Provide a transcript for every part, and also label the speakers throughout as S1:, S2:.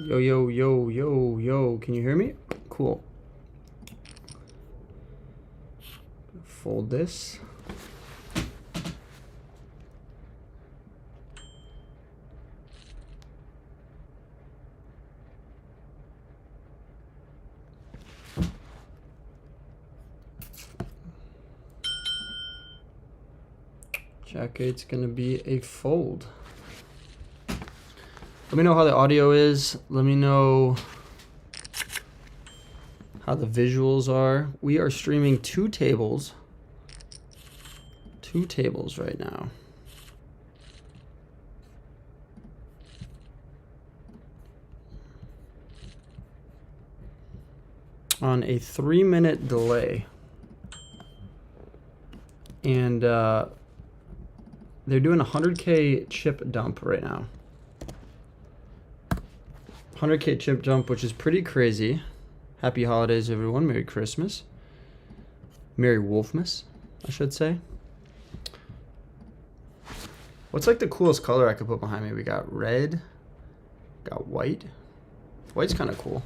S1: Yo, yo, yo, yo, yo. Can you hear me? Cool. Fold this. Jack 8's gonna be a fold. Let me know how the audio is. Let me know how the visuals are. We are streaming two tables right now. On a 3-minute delay. And they're doing a 100K chip dump right now. 100K chip dump, which is pretty crazy. Happy holidays, everyone. Merry Christmas. Merry Wolfmas, I should say. What's like the coolest color I could put behind me? We got red, got white. White's kind of cool.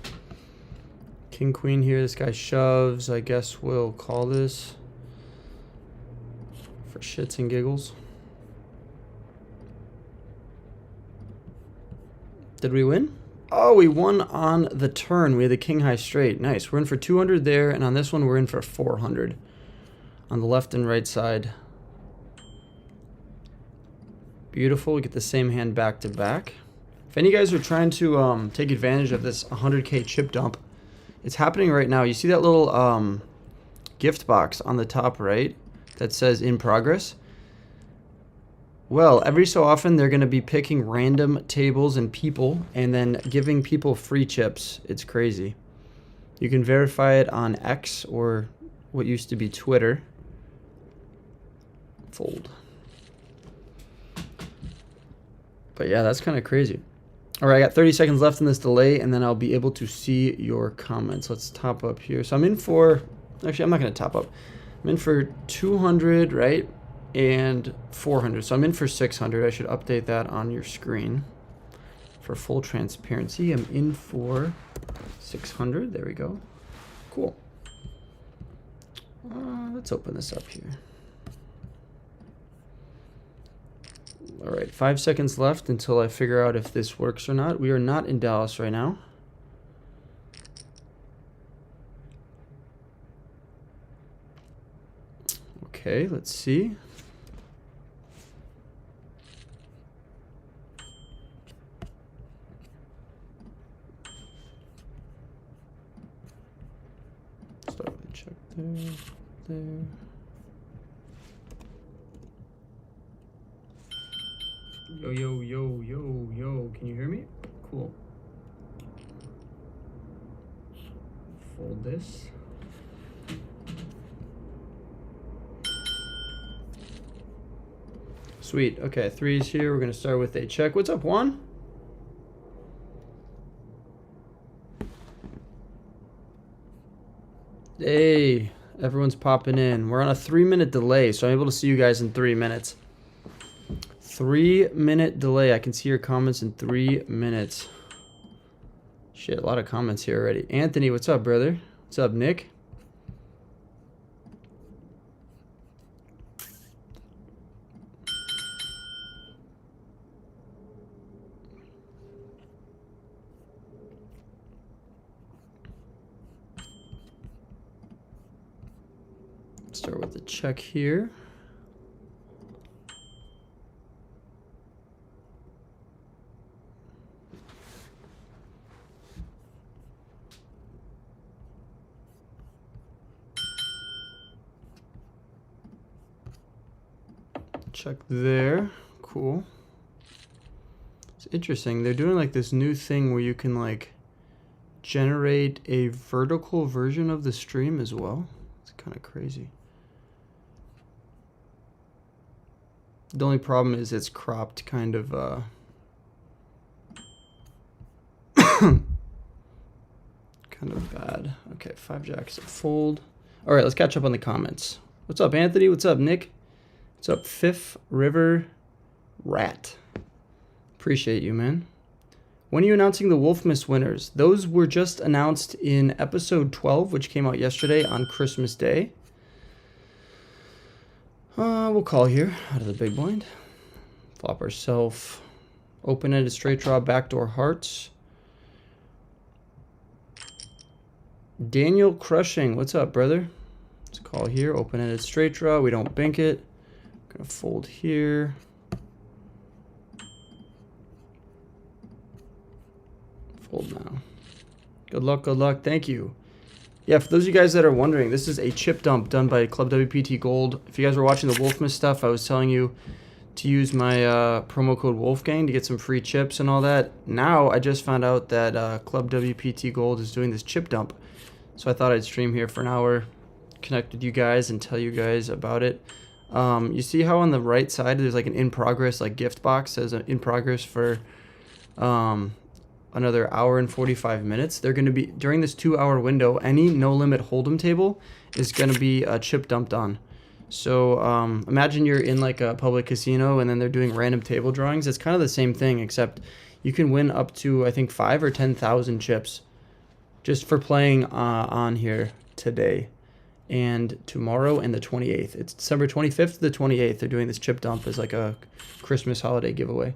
S1: King, queen here. This guy shoves. I guess we'll call this for shits and giggles. Did we win? Oh, we won on the turn. We had the king high straight. Nice. We're in for 200 there, and on this one, we're in for 400 on the left and right side. Beautiful. We get the same hand back to back. If any guys are trying to take advantage of this 100K chip dump, it's happening right now. You see that little gift box on the top right that says in progress? Well, every so often they're going to be picking random tables and people and then giving people free chips. It's crazy. You can verify it on X or what used to be Twitter. Fold. But yeah, that's kind of crazy. All right, I got 30 seconds left in this delay, and then I'll be able to see your comments. Let's top up here. So I'm in for, actually, I'm not going to top up. I'm in for 200, right? And 400. So I'm in for 600. I should update that on your screen for full transparency. I'm in for 600. There we go. Cool. Let's open this up here. All right, 5 seconds left until I figure out if this works or not. We are not in Dallas right now. Okay, let's see. Start with a check there, there. Yo, yo, yo, yo, yo. Can you hear me? Cool. Fold this. Sweet. Okay, threes here. We're going to start with a check. What's up, Juan? Hey, everyone's popping in. We're on a 3-minute delay, so I'm able to see you guys in 3 minutes. 3-minute delay. I can see your comments in 3 minutes. Shit, a lot of comments here already. Anthony, what's up, brother? What's up, Nick? Start with the check here. Check there. Cool. It's interesting. They're doing like this new thing where you can like generate a vertical version of the stream as well. It's kind of crazy. The only problem is it's cropped kind of kind of bad. Okay, 5 jacks a fold. All right, let's catch up on the comments. What's up, Anthony? What's up, Nick? What's up, Fifth River Rat? Appreciate you, man. When are you announcing the Wolfmas winners? Those were just announced in episode 12, which came out yesterday on Christmas Day. We'll call here out of the big blind. Flop ourselves. Open-ended straight draw, backdoor hearts. Daniel Crushing, what's up, brother? Let's call here. Open-ended straight draw. We don't bink it. Gonna fold here. Fold now. Good luck, good luck. Thank you. Yeah, for those of you guys that are wondering, this is a chip dump done by Club WPT Gold. If you guys were watching the Wolfmas stuff, I was telling you to use my promo code Wolfgang to get some free chips and all that. Now, I just found out that Club WPT Gold is doing this chip dump. So I thought I'd stream here for an hour, connect with you guys, and tell you guys about it. You see how on the right side there's like an in progress like gift box, says in progress for another hour and 45 minutes. They're going to be, during this 2-hour window, any no limit hold'em table is going to be chip dumped on. So imagine you're in like a public casino and then they're doing random table drawings. It's kind of the same thing, except you can win up to, I think, 5,000 or 10,000 chips just for playing on here today and tomorrow and the 28th. It's December 25th to the 28th. They're doing this chip dump as like a Christmas holiday giveaway.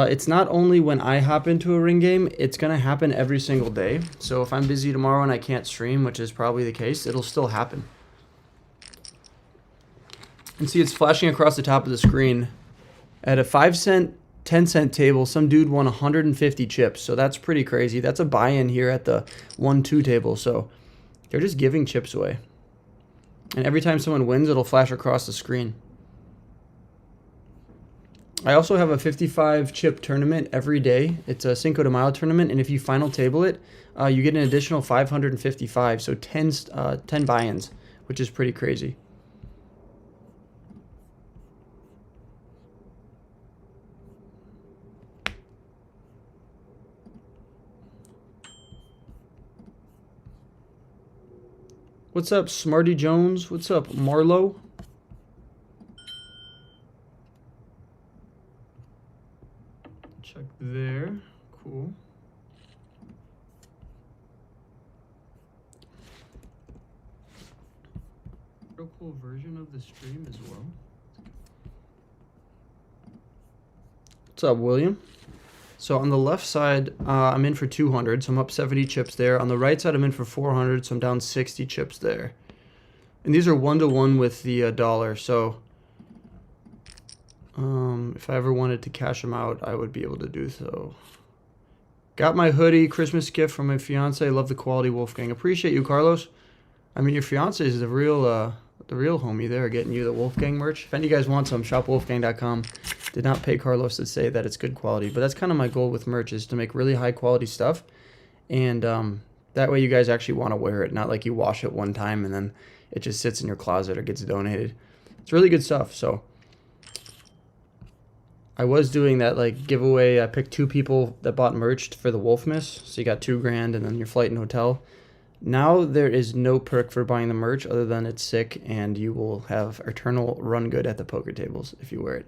S1: It's not only when I hop into a ring game, it's going to happen every single day. So if I'm busy tomorrow and I can't stream, which is probably the case, it'll still happen. And see, it's flashing across the top of the screen. At a 5-cent, 10-cent table, some dude won 150 chips. So that's pretty crazy. That's a buy-in here at the 1-2 table. So they're just giving chips away. And every time someone wins, it'll flash across the screen. I also have a 55 chip tournament every day. It's a Cinco de Mayo tournament, and if you final table it, you get an additional 555, so 10 buy-ins, which is pretty crazy. What's up, Smarty Jones? What's up, Marlo? Check there. Cool. Real cool version of the stream as well. What's up, William? So on the left side, I'm in for 200, so I'm up 70 chips there. On the right side, I'm in for 400, so I'm down 60 chips there. And these are 1-to-1 with the dollar, so if I ever wanted to cash them out, I would be able to do so. Got my hoodie, Christmas gift from my fiance. Love the quality, Wolfgang. Appreciate you, Carlos. I mean, your fiance is the real homie there, getting you the Wolfgang merch. If any of you guys want some, shopwolfgang.com. Did not pay Carlos to say that it's good quality, but that's kind of my goal with merch, is to make really high quality stuff, and that way you guys actually want to wear it, not like you wash it one time and then it just sits in your closet or gets donated. It's really good stuff. So I was doing that like giveaway. I picked 2 people that bought merch for the Wolfmas, so you got $2 grand and then your flight and hotel. Now there is no perk for buying the merch other than it's sick, and you will have eternal run good at the poker tables if you wear it.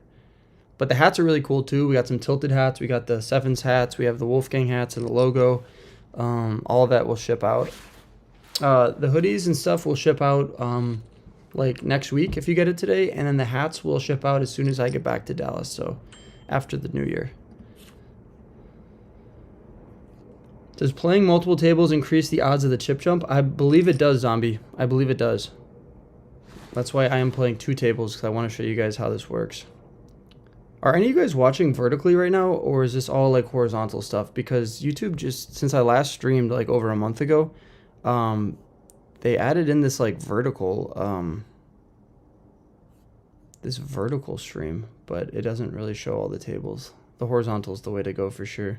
S1: But the hats are really cool too. We got some tilted hats. We got the Sevens hats. We have the Wolfgang hats and the logo. All of that will ship out. The hoodies and stuff will ship out like next week if you get it today. And then the hats will ship out as soon as I get back to Dallas. So after the new year. Does playing multiple tables increase the odds of the chip jump? I believe it does, Zombie. I believe it does. That's why I am playing 2 tables, because I want to show you guys how this works. Are any of you guys watching vertically right now, or is this all like horizontal stuff? Because YouTube, just since I last streamed like over a month ago, they added in this like vertical stream, but it doesn't really show all the tables. The horizontal is the way to go for sure.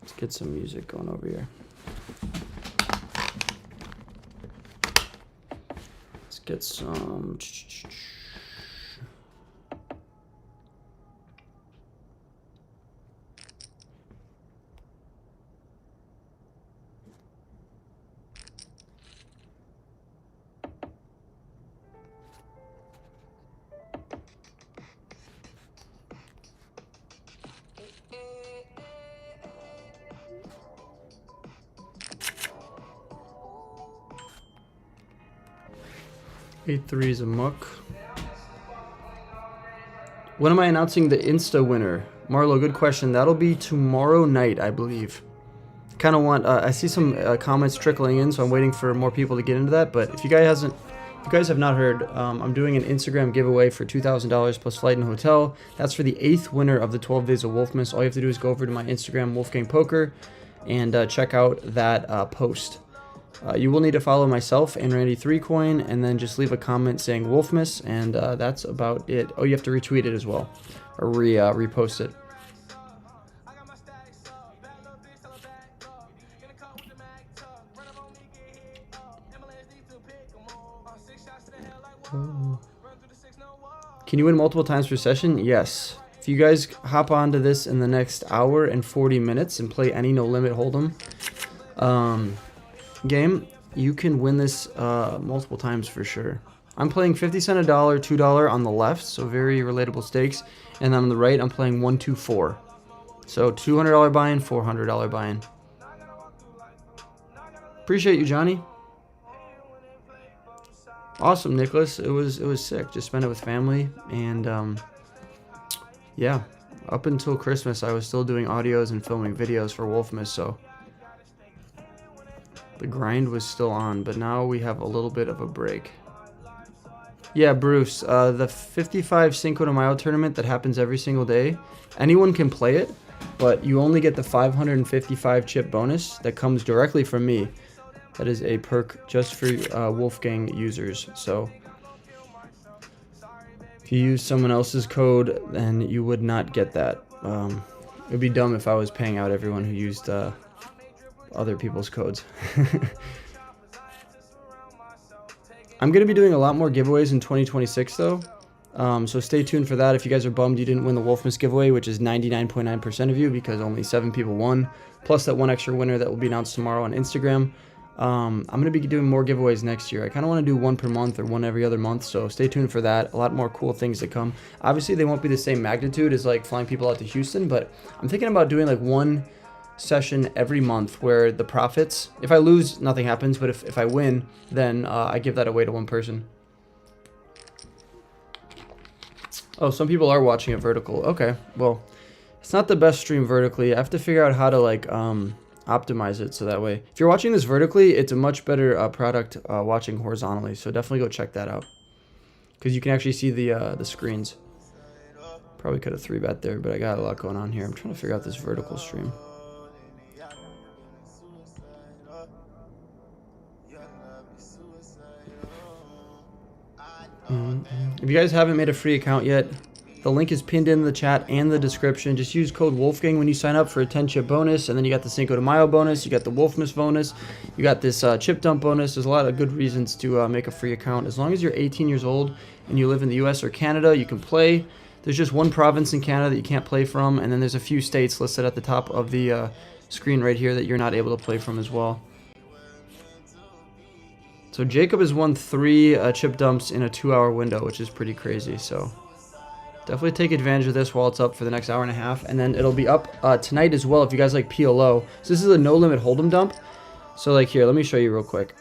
S1: Let's get some music going over here. Let's get some. 8-3 is a muck. When am I announcing the Insta winner? Marlo, good question. That'll be tomorrow night, I believe. Kind of want. I see some comments trickling in, so I'm waiting for more people to get into that. But if you guys have not heard, I'm doing an Instagram giveaway for $2,000 plus flight and hotel. That's for the 8th winner of the 12 Days of Wolfmas. All you have to do is go over to my Instagram, Wolfgang Poker, and check out that post. You will need to follow myself and Randy3Coin, and then just leave a comment saying Wolfmas, and that's about it. Oh, you have to retweet it as well, or repost it. Can you win multiple times per session? Yes. If you guys hop onto this in the next hour and 40 minutes and play any no limit hold'em game, you can win this multiple times for sure. I'm playing 50 cent a dollar, $2 on the left, so very relatable stakes, and then on the right I'm playing 1, 2, 4. So $200 buy-in, $400 buy-in. Appreciate you, Johnny. Awesome, Nicholas. It was sick. Just spent it with family, and yeah, up until Christmas I was still doing audios and filming videos for Wolfmas, so the grind was still on, but now we have a little bit of a break. Yeah, Bruce, the 55 Cinco de Mayo tournament that happens every single day, anyone can play it, but you only get the 555 chip bonus that comes directly from me. That is a perk just for Wolfgang users. So if you use someone else's code, then you would not get that. It would be dumb if I was paying out everyone who used other people's codes. I'm going to be doing a lot more giveaways in 2026 though. So stay tuned for that. If you guys are bummed you didn't win the Wolfmas giveaway, which is 99.9% of you because only 7 people won, plus that one extra winner that will be announced tomorrow on Instagram. I'm going to be doing more giveaways next year. I kind of want to do one per month or one every other month, so stay tuned for that. A lot more cool things to come. Obviously, they won't be the same magnitude as like flying people out to Houston, but I'm thinking about doing like one session every month where the profits, if I lose, nothing happens, but if I win, then I give that away to one person. Oh, some people are watching it vertical. Okay, well, it's not the best stream vertically. I have to figure out how to like optimize it so that way. If you're watching this vertically, it's a much better product watching horizontally. So definitely go check that out because you can actually see the screens. Probably could have 3-bet there, but I got a lot going on here. I'm trying to figure out this vertical stream. If you guys haven't made a free account yet, the link is pinned in the chat and the description. Just use code Wolfgang when you sign up for a 10 chip bonus, and then you got the Cinco de Mayo bonus, you got the Wolfmas bonus, you got this chip dump bonus. There's a lot of good reasons to make a free account. As long as you're 18 years old and you live in the US or Canada, you can play. There's just one province in Canada that you can't play from, and then there's a few states listed at the top of the screen right here that you're not able to play from as well. So Jacob has won 3 chip dumps in a 2-hour window, which is pretty crazy. So definitely take advantage of this while it's up for the next hour and a half. And then it'll be up tonight as well if you guys like PLO. So this is a no limit hold'em dump. So like here, let me show you real quick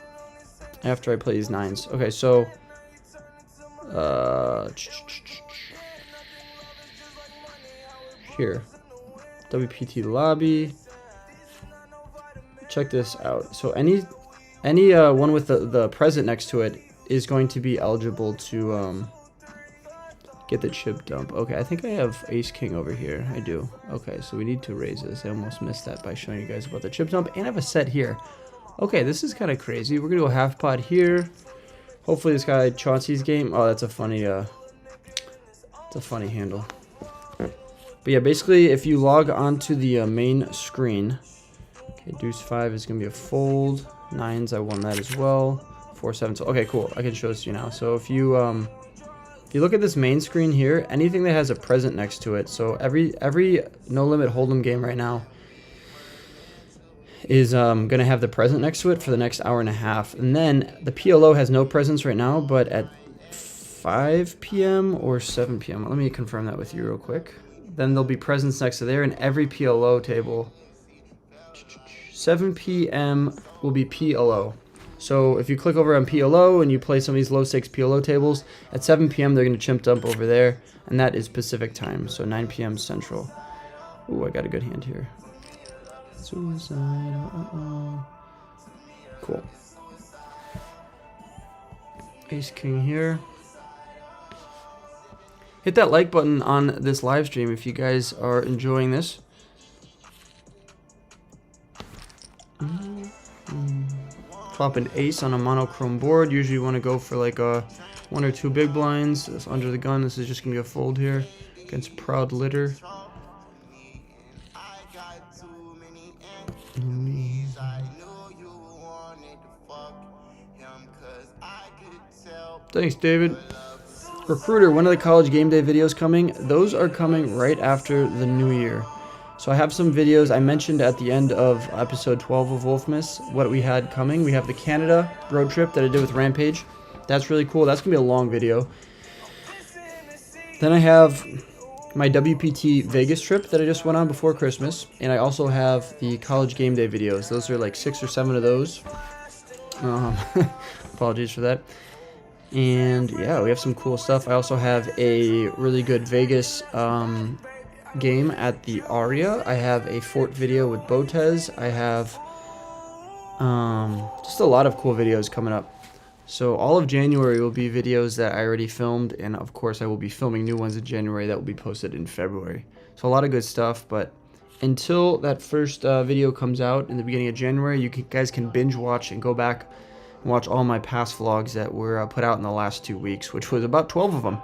S1: after I play these 9s. Okay, so here, WPT lobby. Check this out. So any one with the present next to it is going to be eligible to get the chip dump. Okay, I think I have ace king over here. I do. Okay, so we need to raise this. I almost missed that by showing you guys about the chip dump, and I have a set here. Okay, this is kind of crazy. We're gonna go half pot here. Hopefully this guy Chauncey's game. Oh, that's a funny it's a funny handle. But yeah, basically if you log onto the main screen, okay, deuce 5 is gonna be a fold. 9s, I won that as well. 4, 7. So okay, cool. I can show this to you now. So if you look at this main screen here, anything that has a present next to it, so every no limit hold'em game right now is gonna have the present next to it for the next hour and a half. And then the PLO has no presents right now, but at 5 p.m. or 7 p.m. Let me confirm that with you real quick. Then there'll be presents next to there, and every PLO table. 7 p.m. will be PLO. So if you click over on PLO and you play some of these low stakes PLO tables, at 7 p.m. they're going to chimp dump over there, and that is Pacific time, so 9 p.m. Central. Ooh, I got a good hand here. Suicide. Cool. Ace King here. Hit that like button on this live stream if you guys are enjoying this. Flop an ace on a monochrome board. Usually you want to go for like a 1 or 2 big blinds. That's under the gun. This is just going to be a fold here against Proud Litter. Thanks, David. Recruiter, when are the college game day videos coming? Those are coming right after the new year. So I have some videos I mentioned at the end of episode 12 of Wolfmas, what we had coming. We have the Canada road trip that I did with Rampage. That's really cool. That's going to be a long video. Then I have my WPT Vegas trip that I just went on before Christmas. And I also have the college game day videos. Those are like 6 or 7 of those. Apologies for that. And yeah, we have some cool stuff. I also have a really good Vegas game at the Aria. I have a Fort video with Botez. I have just a lot of cool videos coming up. So all of January will be videos that I already filmed, and of course I will be filming new ones in January that will be posted in February. So a lot of good stuff, but until that first video comes out in the beginning of January, you guys can binge watch and go back and watch all my past vlogs that were put out in the last 2 weeks, which was about 12 of them.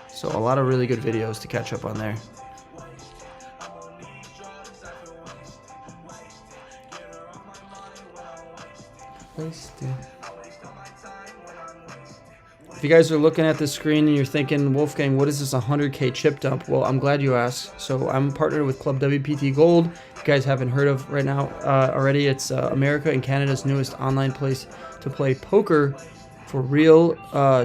S1: So a lot of really good videos to catch up on there. If you guys are looking at this screen and you're thinking, Wolfgang, what is this 100K chip dump? Well, I'm glad you asked. So I'm partnered with Club WPT Gold. If you guys haven't heard of right now already, it's America and Canada's newest online place to play poker for real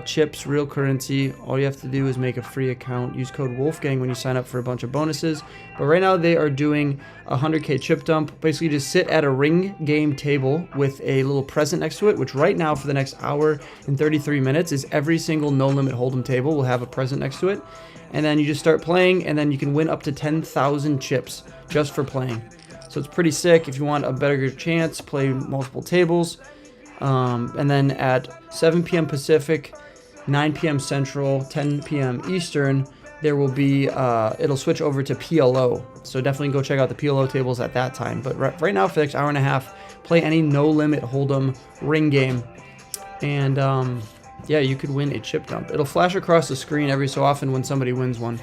S1: chips, real currency. All you have to do is make a free account. Use code Wolfgang when you sign up for a bunch of bonuses. But right now they are doing a 100K chip dump. Basically just sit at a ring game table with a little present next to it, which right now for the next hour and 33 minutes is every single No Limit Hold'em table will have a present next to it. And then you just start playing, and then you can win up to 10,000 chips just for playing. So it's pretty sick. If you want a better chance, play multiple tables. And then at 7 p.m. Pacific, 9 p.m. Central, 10 p.m. Eastern, there will be, it'll switch over to PLO. So definitely go check out the PLO tables at that time. But right now, for the next hour and a half, play any No Limit Hold'em ring game. And yeah, you could win a chip dump. It'll flash across the screen every so often when somebody wins one.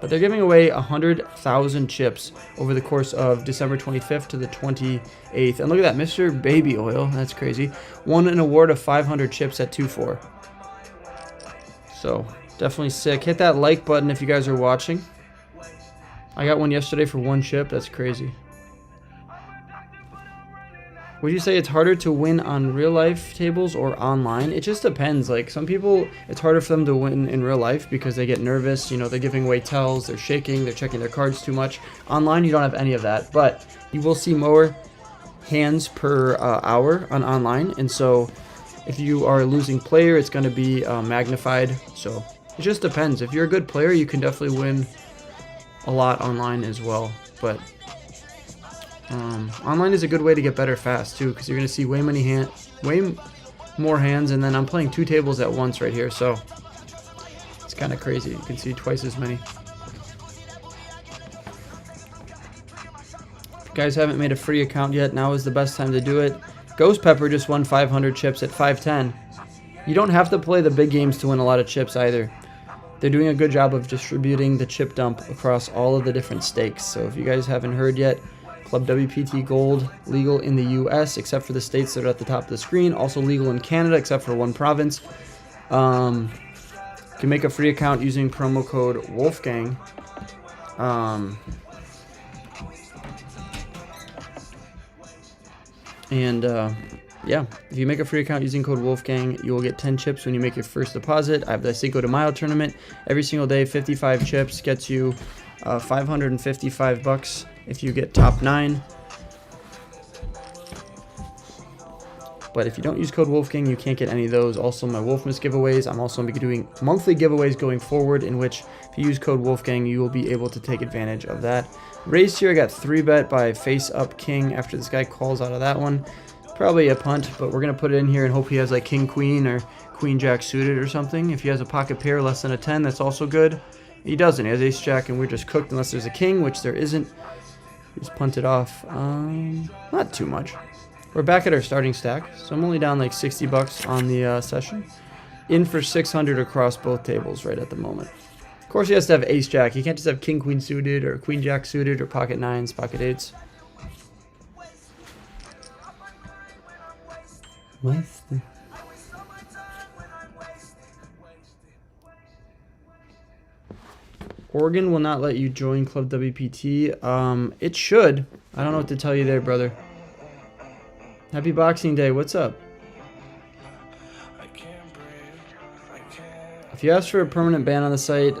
S1: But they're giving away 100,000 chips over the course of December 25th to the 28th. And look at that, Mr. Baby Oil. That's crazy. Won an award of 500 chips at 2-4. So, definitely sick. Hit that like button if you guys are watching. I got one yesterday for 1 chip. That's crazy. Would you say it's harder to win on real life tables or online? It just depends. Like some people, it's harder for them to win in real life because they get nervous. You know, they're giving away tells, they're shaking, they're checking their cards too much. Online, you don't have any of that, but you will see more hands per hour on online. And so if you are a losing player, it's going to be magnified. So it just depends. If you're a good player, you can definitely win a lot online as well. But online is a good way to get better fast too, because you're going to see way more hands, and then I'm playing 2 tables at once right here, so it's kind of crazy. You can see twice as many. If you guys haven't made a free account yet, now is the best time to do it. Ghost Pepper just won 500 chips at 510. You don't have to play the big games to win a lot of chips either. They're doing a good job of distributing the chip dump across all of the different stakes. So if you guys haven't heard yet, Club WPT Gold, legal in the US except for the states that are at the top of the screen. Also legal in Canada except for 1 province. You can make a free account using promo code Wolfgang. Yeah, if you make a free account using code Wolfgang, you will get 10 chips when you make your first deposit. I have the Cinco de Mayo tournament every single day. 55 chips gets you $555 if you get top 9. But if you don't use code Wolfgang, you can't get any of those. Also, my Wolfmas giveaways. I'm also going to be doing monthly giveaways going forward, in which if you use code Wolfgang, you will be able to take advantage of that. Raised here, I got 3-bet by Face Up King after this guy calls out of that one. Probably a punt, but we're going to put it in here and hope he has like King Queen or Queen Jack suited or something. If he has a pocket pair less than a 10, that's also good. He doesn't. He has Ace Jack, and we're just cooked unless there's a king, which there isn't. He's punted off. Not too much. We're back at our starting stack, so I'm only down like 60 bucks on the session. In for 600 across both tables right at the moment. Of course, he has to have Ace Jack. He can't just have King Queen suited or Queen Jack suited or pocket 9s, pocket 8s. What's the... Oregon will not let you join Club WPT. It should. I don't know what to tell you there, brother. Happy Boxing Day. What's up? If you ask for a permanent ban on the site,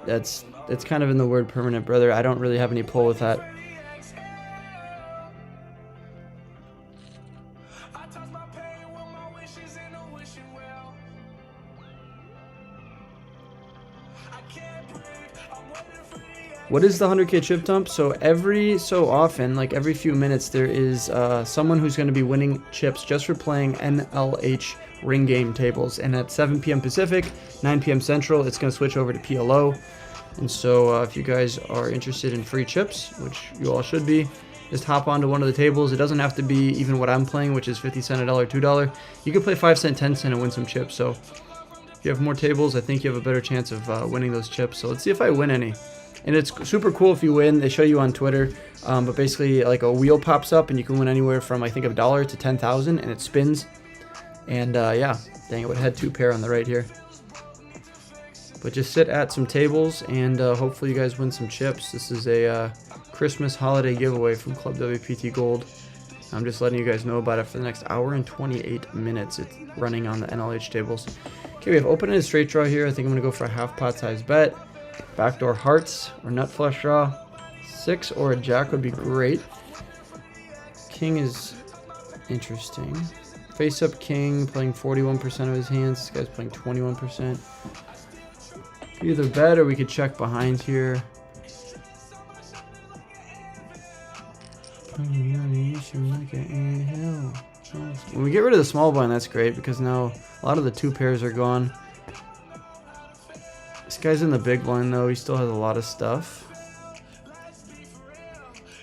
S1: it's kind of in the word permanent, brother. I don't really have any pull with that. What is the 100K chip dump? So every so often, like every few minutes, there is someone who's going to be winning chips just for playing NLH ring game tables. And at 7 p.m. Pacific, 9 p.m. Central, it's going to switch over to PLO. And so if you guys are interested in free chips, which you all should be, just hop onto one of the tables. It doesn't have to be even what I'm playing, which is 50 cent, $1, $2. You can play 5 cent, 10 cent, and win some chips. So if you have more tables, I think you have a better chance of winning those chips. So let's see if I win any. And it's super cool if you win. They show you on Twitter, but basically like a wheel pops up and you can win anywhere from I think $1 to 10,000, and it spins. And yeah, dang, it would have had 2 pair on the right here. But just sit at some tables and hopefully you guys win some chips. This is a Christmas holiday giveaway from Club WPT Gold. I'm just letting you guys know about it for the next hour and 28 minutes. It's running on the NLH tables. Okay, we have open-ended straight draw here. I think I'm going to go for a half pot size bet. Backdoor hearts or nut flush draw. 6 or a jack would be great. King is interesting. Face up king playing 41% of his hands. This guy's playing 21%. Either bet or we could check behind here. When we get rid of the small blind, that's great because now a lot of the 2 pairs are gone. This guy's in the big blind though, he still has a lot of stuff.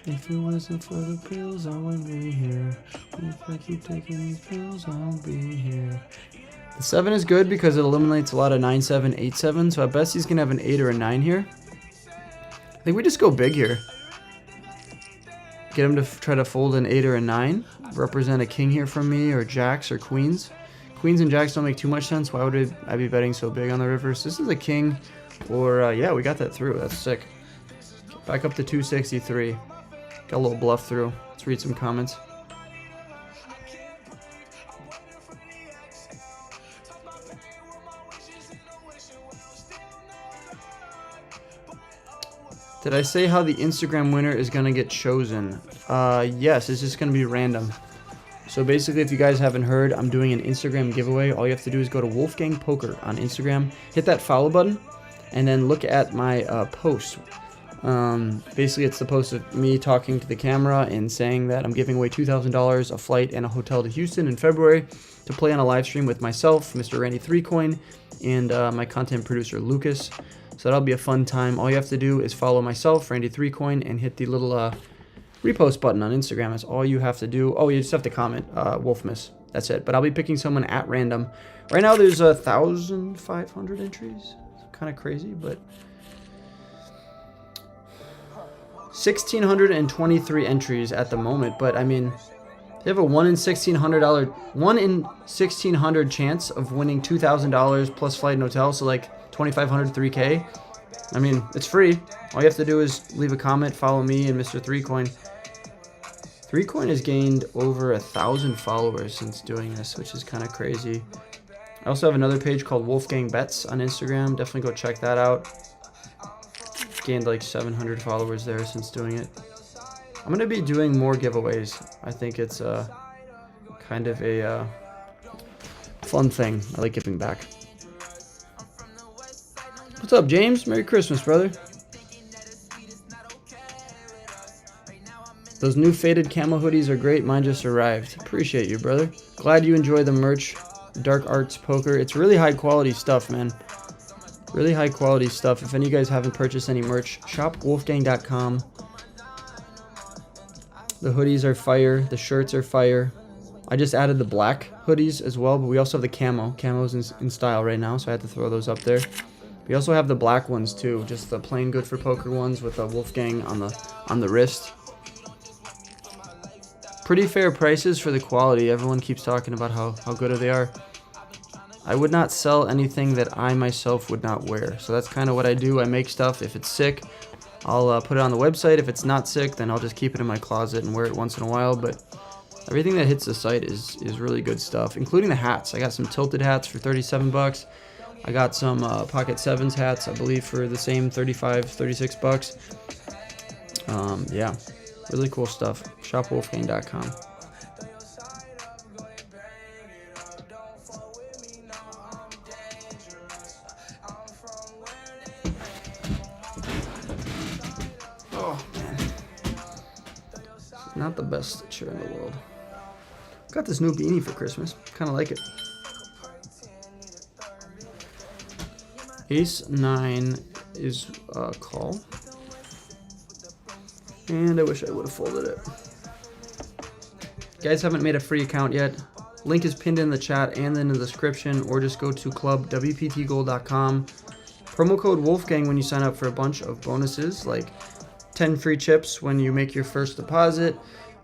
S1: If it wasn't for the pills, I wouldn't be here. If I keep taking these pills, I'll be here. The 7 is good because it eliminates a lot of 9-7, 8-7, so I bet he's gonna have an 8 or a 9 here. I think we just go big here. Get him to try to fold an 8 or a 9. Represent a king here from me, or jacks or queens. Queens and jacks don't make too much sense. Why would I be betting so big on the river? So this is a king, or yeah, we got that through. That's sick. Back up to 263. Got a little bluff through. Let's read some comments. Did I say how the Instagram winner is going to get chosen? Yes, it's just going to be random. So basically, if you guys haven't heard, I'm doing an Instagram giveaway. All you have to do is go to Wolfgang Poker on Instagram, hit that follow button, and then look at my post. Basically, it's the post of me talking to the camera and saying that I'm giving away $2,000, a flight, and a hotel to Houston in February to play on a live stream with myself, Mr. Randy 3Coin, and my content producer, Lucas. So that'll be a fun time. All you have to do is follow myself, Randy 3Coin, and hit the little repost button on Instagram. That's all you have to do. Oh, you just have to comment Wolfmas. That's it. But I'll be picking someone at random. Right now there's 1,500 entries. It's kind of crazy, but 1,623 entries at the moment. But I mean, they have a 1 in 1,600 chance of winning $2,000 plus flight and hotel. So like 2,500, 3K. I mean, it's free. All you have to do is leave a comment, follow me and Mr. 3Coin. 3Coin has gained over 1,000 followers since doing this, which is kind of crazy. I also have another page called Wolfgang Bets on Instagram. Definitely go check that out. Gained like 700 followers there since doing it. I'm going to be doing more giveaways. I think it's kind of a fun thing. I like giving back. What's up, James? Merry Christmas, brother. Those new faded camo hoodies are great. Mine just arrived. Appreciate you, brother. Glad you enjoy the merch. Dark Arts Poker. It's really high quality stuff, man. Really high quality stuff. If any of you guys haven't purchased any merch, shopwolfgang.com. The hoodies are fire. The shirts are fire. I just added the black hoodies as well, but we also have the camo. Camo's in style right now, so I had to throw those up there. We also have the black ones too, just the plain good for poker ones with the Wolfgang on the wrist. Pretty fair prices for the quality. Everyone keeps talking about how good they are. I would not sell anything that I myself would not wear. So that's kind of what I do. I make stuff. If it's sick, I'll put it on the website. If it's not sick, then I'll just keep it in my closet and wear it once in a while. But everything that hits the site is really good stuff, including the hats. I got some tilted hats for 37 bucks. I got some Pocket Sevens hats, I believe, for the same 35, 36 bucks. Yeah. Really cool stuff. Shopwolfgang.com. Oh, man. Not the best chair in the world. Got this new beanie for Christmas. Kind of like it. Ace 9 is a call. And I wish I would have folded it. If you guys haven't made a free account yet, link is pinned in the chat and in the description, or just go to clubwptgold.com. Promo code Wolfgang when you sign up for a bunch of bonuses, like 10 free chips when you make your first deposit.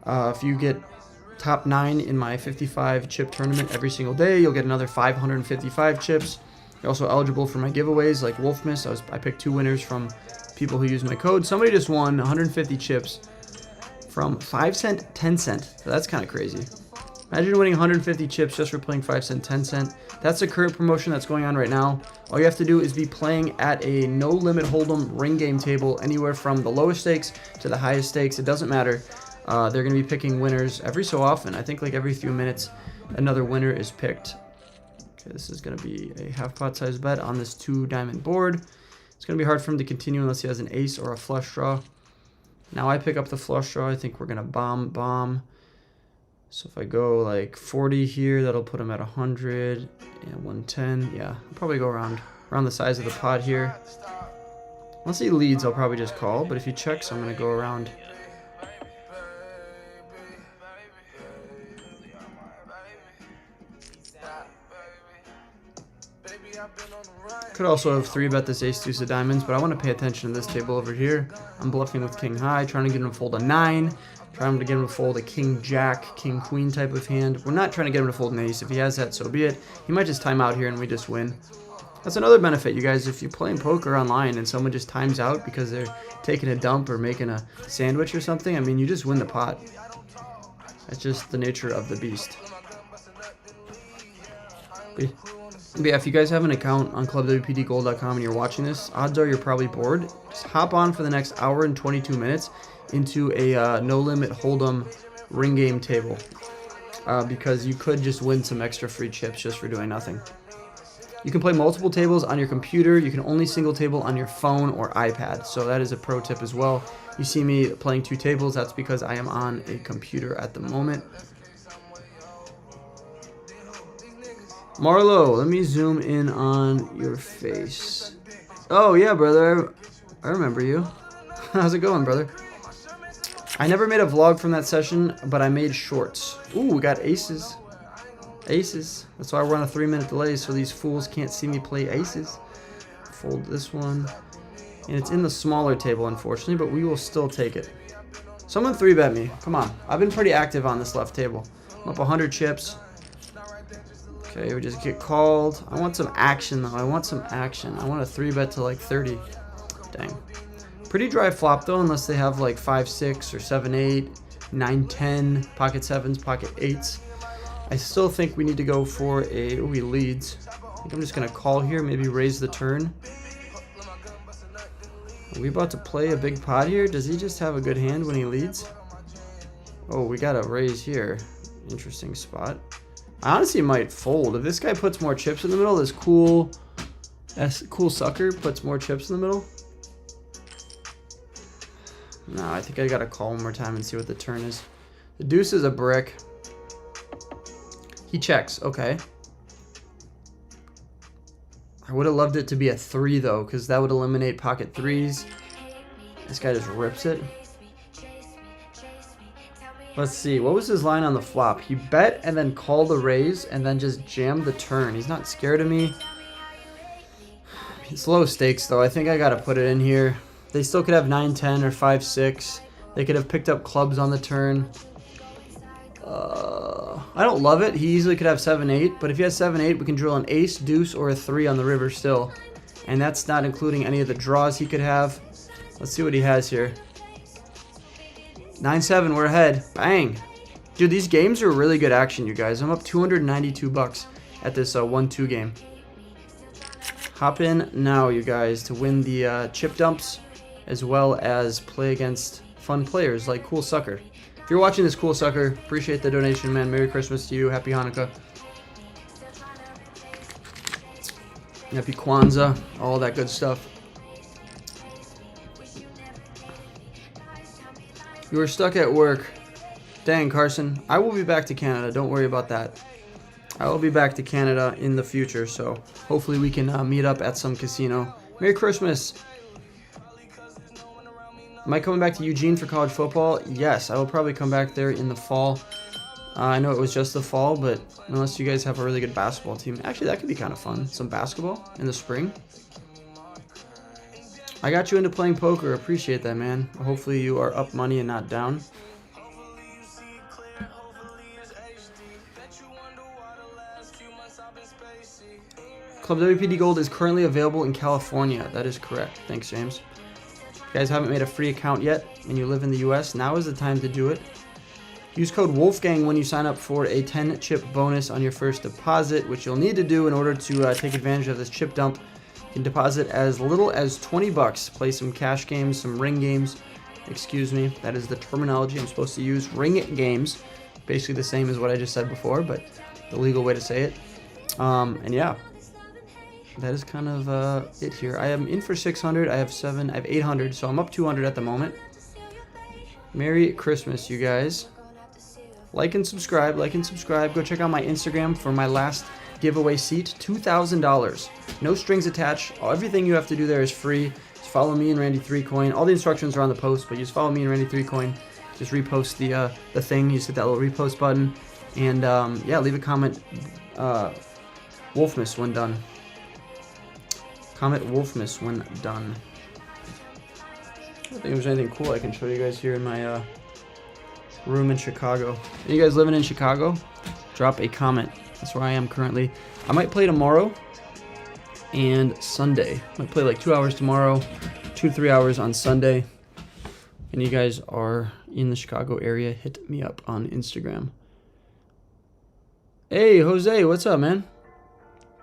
S1: If you get top 9 in my 55 chip tournament every single day, you'll get another 555 chips. You're also eligible for my giveaways like Wolfmas. I picked 2 winners from people who use my code. Somebody just won 150 chips from 5 cent, 10 cent. So that's kind of crazy. Imagine winning 150 chips just for playing 5 cent, 10 cent. That's the current promotion that's going on right now. All you have to do is be playing at a no limit hold'em ring game table, anywhere from the lowest stakes to the highest stakes. It doesn't matter. They're going to be picking winners every so often. I think like every few minutes another winner is picked. Okay, this is going to be a half pot size bet on this 2 diamond board. It's going to be hard for him to continue unless he has an ace or a flush draw. Now I pick up the flush draw. I think we're going to bomb. So if I go like 40 here, that'll put him at 100 and 110. Yeah, I'll probably go around the size of the pot here. Unless he leads, I'll probably just call. But if he checks, I'm going to go around. Could also have 3-bet this ace deuce of diamonds, but I want to pay attention to this table over here. I'm bluffing with king high, trying to get him to fold a 9, trying to get him to fold a king jack, king queen type of hand. We're not trying to get him to fold an ace. If he has that, so be it. He might just time out here and we just win. That's another benefit, you guys. If you're playing poker online and someone just times out because they're taking a dump or making a sandwich or something, I mean, you just win the pot. That's just the nature of the beast. But yeah, if you guys have an account on clubwptgold.com and you're watching this, odds are you're probably bored. Just hop on for the next hour and 22 minutes into a no-limit hold'em ring game table. Because you could just win some extra free chips just for doing nothing. You can play multiple tables on your computer. You can only single table on your phone or iPad. So that is a pro tip as well. You see me playing 2 tables. That's because I am on a computer at the moment. Marlo, let me zoom in on your face. Oh, yeah, brother. I remember you. How's it going, brother? I never made a vlog from that session, but I made shorts. Ooh, we got aces. Aces. That's why we're on a 3-minute delay, so these fools can't see me play aces. Fold this one. And it's in the smaller table, unfortunately, but we will still take it. Someone 3-bet me. Come on. I've been pretty active on this left table. I'm up 100 chips. Okay, we just get called. I want some action, though. I want some action. I want a 3-bet to like 30. Dang. Pretty dry flop, though, unless they have like 5-6 or 7-8, 9-10, pocket 7s, pocket 8s. I still think we need to go for a... Oh, he leads. I think I'm just going to call here, maybe raise the turn. Are we about to play a big pot here? Does he just have a good hand when he leads? Oh, we got to raise here. interesting spot. I honestly might fold. If this guy puts more chips in the middle, this cool sucker puts more chips in the middle. No, I think I gotta call one more time and see what the turn is. The deuce is a brick. He checks, okay. I would have loved it to be a 3 though, because that would eliminate pocket 3s. This guy just rips it. Let's see, what was his line on the flop? He bet and then called the raise and then just jammed the turn. He's not scared of me. It's low stakes though. I think I gotta put it in here. They still could have 9-10 or 5-6. They could have picked up clubs on the turn. I don't love it. He easily could have 7-8, but if he has 7-8, we can drill an ace, deuce, or a 3 on the river still. And that's not including any of the draws he could have. Let's see what he has here. 9-7, we're ahead. Bang. Dude, these games are really good action, you guys. I'm up 292 bucks at this 1-2 game. Hop in now, you guys, to win the chip dumps, as well as play against fun players like Cool Sucker. If you're watching this, Cool Sucker, appreciate the donation, man. Merry Christmas to you. Happy Hanukkah. Happy Kwanzaa. All that good stuff. You were stuck at work. Dang, Carson. I will be back to Canada. Don't worry about that. I will be back to Canada in the future, so hopefully we can meet up at some casino. Merry Christmas. Am I coming back to Eugene for college football? Yes, I will probably come back there in the fall. I know it was just the fall, but unless you guys have a really good basketball team. Actually, that could be kind of fun. Some basketball in the spring. I got you into playing poker. Appreciate that, man. Hopefully you are up money and not down. Club WPD Gold is currently available in California. That is correct. Thanks, James. If you guys haven't made a free account yet and you live in the US, now is the time to do it. Use code Wolfgang when you sign up for a 10 chip bonus on your first deposit, which you'll need to do in order to take advantage of this chip dump. You can deposit as little as 20 bucks, play some cash games, some ring games. Excuse me, that is the terminology I'm supposed to use. Ring games. Basically the same as what I just said before, but the legal way to say it. And yeah. That is kind of it here. I am in for 600. I have 800, so I'm up 200 at the moment. Merry Christmas, you guys. Like and subscribe. Go check out my Instagram for my last giveaway seat. $2,000. No strings attached. Everything you have to do there is free. Just follow me and Randy3Coin. All the instructions are on the post, but you just follow me and Randy3Coin. Just repost the thing. You just hit that little repost button. And yeah, leave a comment. Wolfmas when done. Comment Wolfmas when done. I don't think there's anything cool I can show you guys here in my room in Chicago. Are you guys living in Chicago? Drop a comment. That's where I am currently. I might play tomorrow and Sunday. I might play like 2 hours tomorrow, 2 to 3 hours on Sunday. And you guys are in the Chicago area, hit me up on Instagram. Hey, Jose, what's up, man?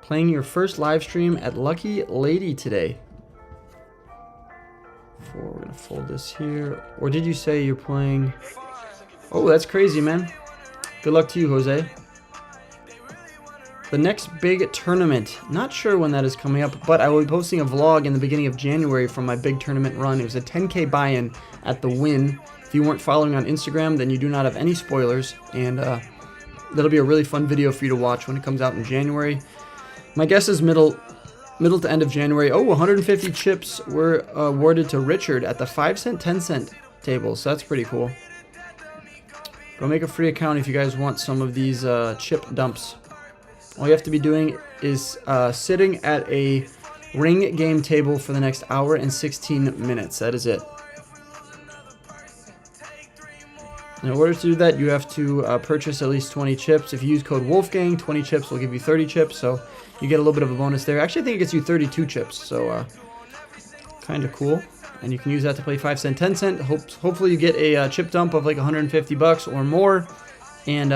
S1: Playing your first live stream at Lucky Lady today. We're gonna fold this here. Or did you say you're playing? Oh, that's crazy, man. Good luck to you, Jose. The next big tournament. Not sure when that is coming up, but I will be posting a vlog in the beginning of January from my big tournament run. It was a 10K buy-in at the Win. If you weren't following on Instagram, then you do not have any spoilers, and that'll be a really fun video for you to watch when it comes out in January. My guess is middle to end of January. Oh, 150 chips were awarded to Richard at the 5-cent, 10-cent table, so that's pretty cool. Go make a free account if you guys want some of these chip dumps. All you have to be doing is sitting at a ring game table for the next hour and 16 minutes. That is it. In order to do that, you have to purchase at least 20 chips. If you use code Wolfgang, 20 chips will give you 30 chips, so you get a little bit of a bonus there. Actually, I think it gets you 32 chips, so kind of cool. And you can use that to play 5-cent, 10-cent. Hopefully you get a chip dump of like 150 bucks or more, and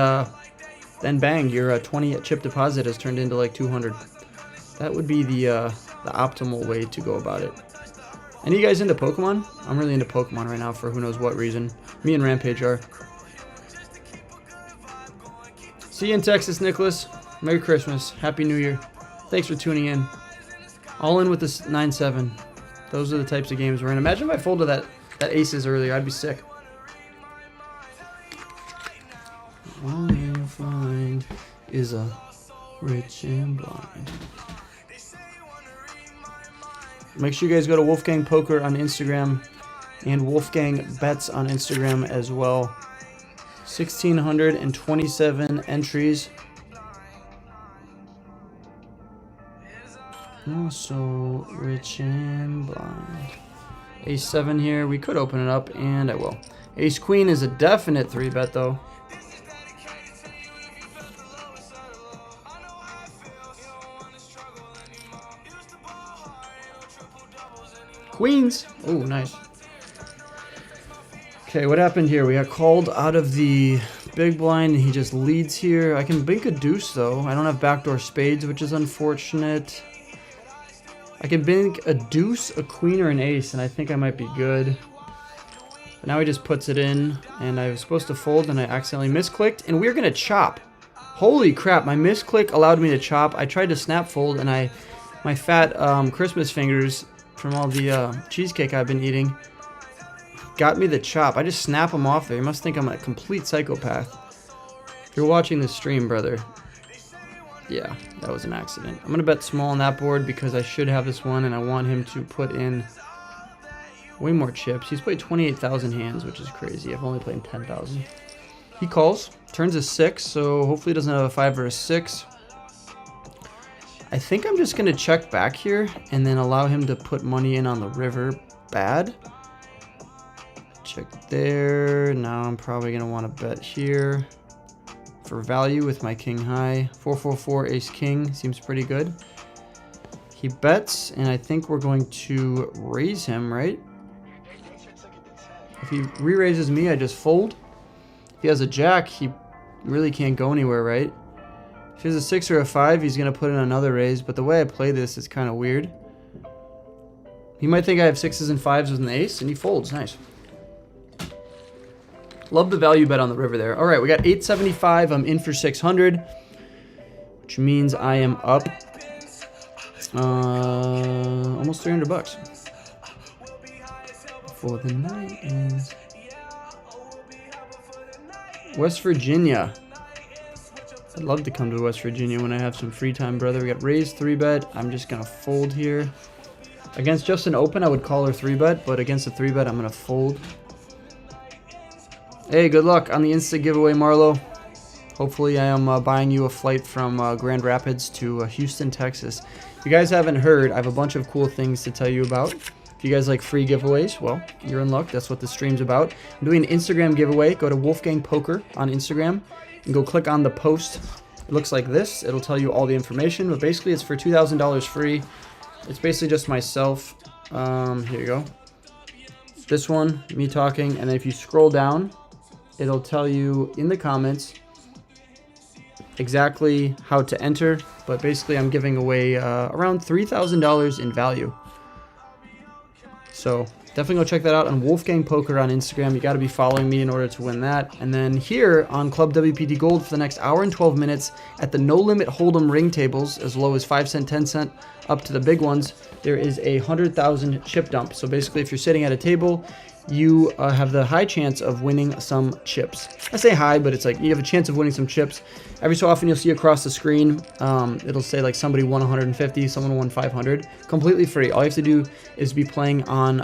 S1: then bang, your 20 chip deposit has turned into like 200. That would be the optimal way to go about it. Any of you guys into Pokemon? I'm really into Pokemon right now for who knows what reason. Me and Rampage are. See you in Texas, Nicholas. Merry Christmas. Happy New Year. Thanks for tuning in. All in with this 9-7. Those are the types of games we're in. Imagine if I folded that aces earlier. I'd be sick. All you'll find is a rich and blind. Make sure you guys go to Wolfgang Poker on Instagram and Wolfgang Bets on Instagram as well. 1,627 entries. Also rich and blind. Ace 7 here. We could open it up, and I will. Ace Queen is a definite 3-bet though. Queens. Oh, nice. Okay, what happened here? We got called out of the big blind, and he just leads here. I can bink a deuce, though. I don't have backdoor spades, which is unfortunate. I can bink a deuce, a queen, or an ace, and I think I might be good. But now he just puts it in, and I was supposed to fold, and I accidentally misclicked, and we're going to chop. Holy crap, my misclick allowed me to chop. I tried to snap fold, and my fat Christmas fingers from all the cheesecake I've been eating got me the chop. I just snap them off there. You must think I'm a complete psychopath. If you're watching this stream, brother, yeah, that was an accident. I'm going to bet small on that board because I should have this one, and I want him to put in way more chips. He's played 28,000 hands, which is crazy. I've only played 10,000. He calls, turns a 6, so hopefully he doesn't have a 5 or a 6. I think I'm just going to check back here and then allow him to put money in on the river. Bad. Check there. Now I'm probably going to want to bet here for value with my king high. 4-4-4 ace king seems pretty good. He bets, and I think we're going to raise him, right? If he re-raises me, I just fold. If he has a jack, he really can't go anywhere, right? If he has a 6 or a 5, he's going to put in another raise, but the way I play this is kind of weird. He might think I have 6s and 5s with an ace, and he folds. Nice. Love the value bet on the river there. All right, we got 875. I'm in for 600, which means I am up almost 300 bucks. For the night is West Virginia. I'd love to come to West Virginia when I have some free time, brother. We got raised 3-bet. I'm just going to fold here. Against just an open, I would call her 3-bet, but against a 3-bet, I'm going to fold. Hey, good luck on the Insta giveaway, Marlo. Hopefully I am buying you a flight from Grand Rapids to Houston, Texas. If you guys haven't heard, I have a bunch of cool things to tell you about. If you guys like free giveaways, well, you're in luck. That's what the stream's about. I'm doing an Instagram giveaway. Go to Wolfgang Poker on Instagram and go click on the post. It looks like this. It'll tell you all the information, but basically it's for $2,000 free. It's basically just myself. Here you go. This one, me talking, and then if you scroll down, it'll tell you in the comments exactly how to enter, but basically I'm giving away around $3,000 in value. So definitely go check that out on Wolfgang Poker on Instagram. You got to be following me in order to win that. And then here on Club WPT Gold for the next hour and 12 minutes at the No Limit Hold'em ring tables, as low as 5 cent, 10 cent, up to the big ones, there is a 100,000 chip dump. So basically if you're sitting at a table, you have the high chance of winning some chips. I say high, but it's like you have a chance of winning some chips. Every so often you'll see across the screen, it'll say like somebody won 150, someone won 500. Completely free. All you have to do is be playing on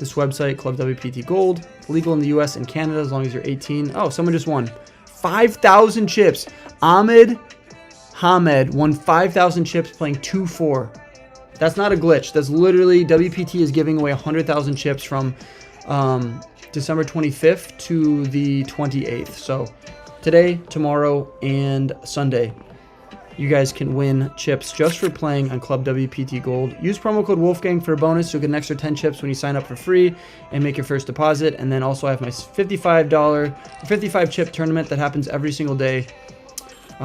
S1: this website, Club WPT Gold. Legal in the US and Canada as long as you're 18. Oh, someone just won 5,000 chips. Ahmed Hamed won 5,000 chips playing 2-4. That's not a glitch. That's literally WPT is giving away 100,000 chips from December 25th to the 28th. So today, tomorrow, and Sunday, you guys can win chips just for playing on Club WPT Gold. Use promo code Wolfgang for a bonus. You'll get an extra 10 chips when you sign up for free and make your first deposit. And then also I have my $55 chip tournament that happens every single day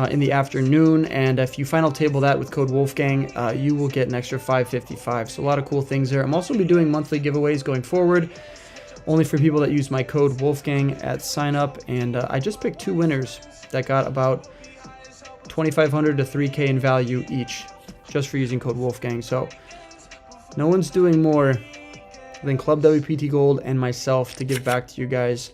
S1: in the afternoon, and if you final table that with code Wolfgang, you will get an extra $555. So a lot of cool things there. I'm also be doing monthly giveaways going forward. only for people that use my code Wolfgang at sign up. And I just picked 2 winners that got about 2,500 to 3K in value each, just for using code Wolfgang. So no one's doing more than Club WPT Gold and myself to give back to you guys.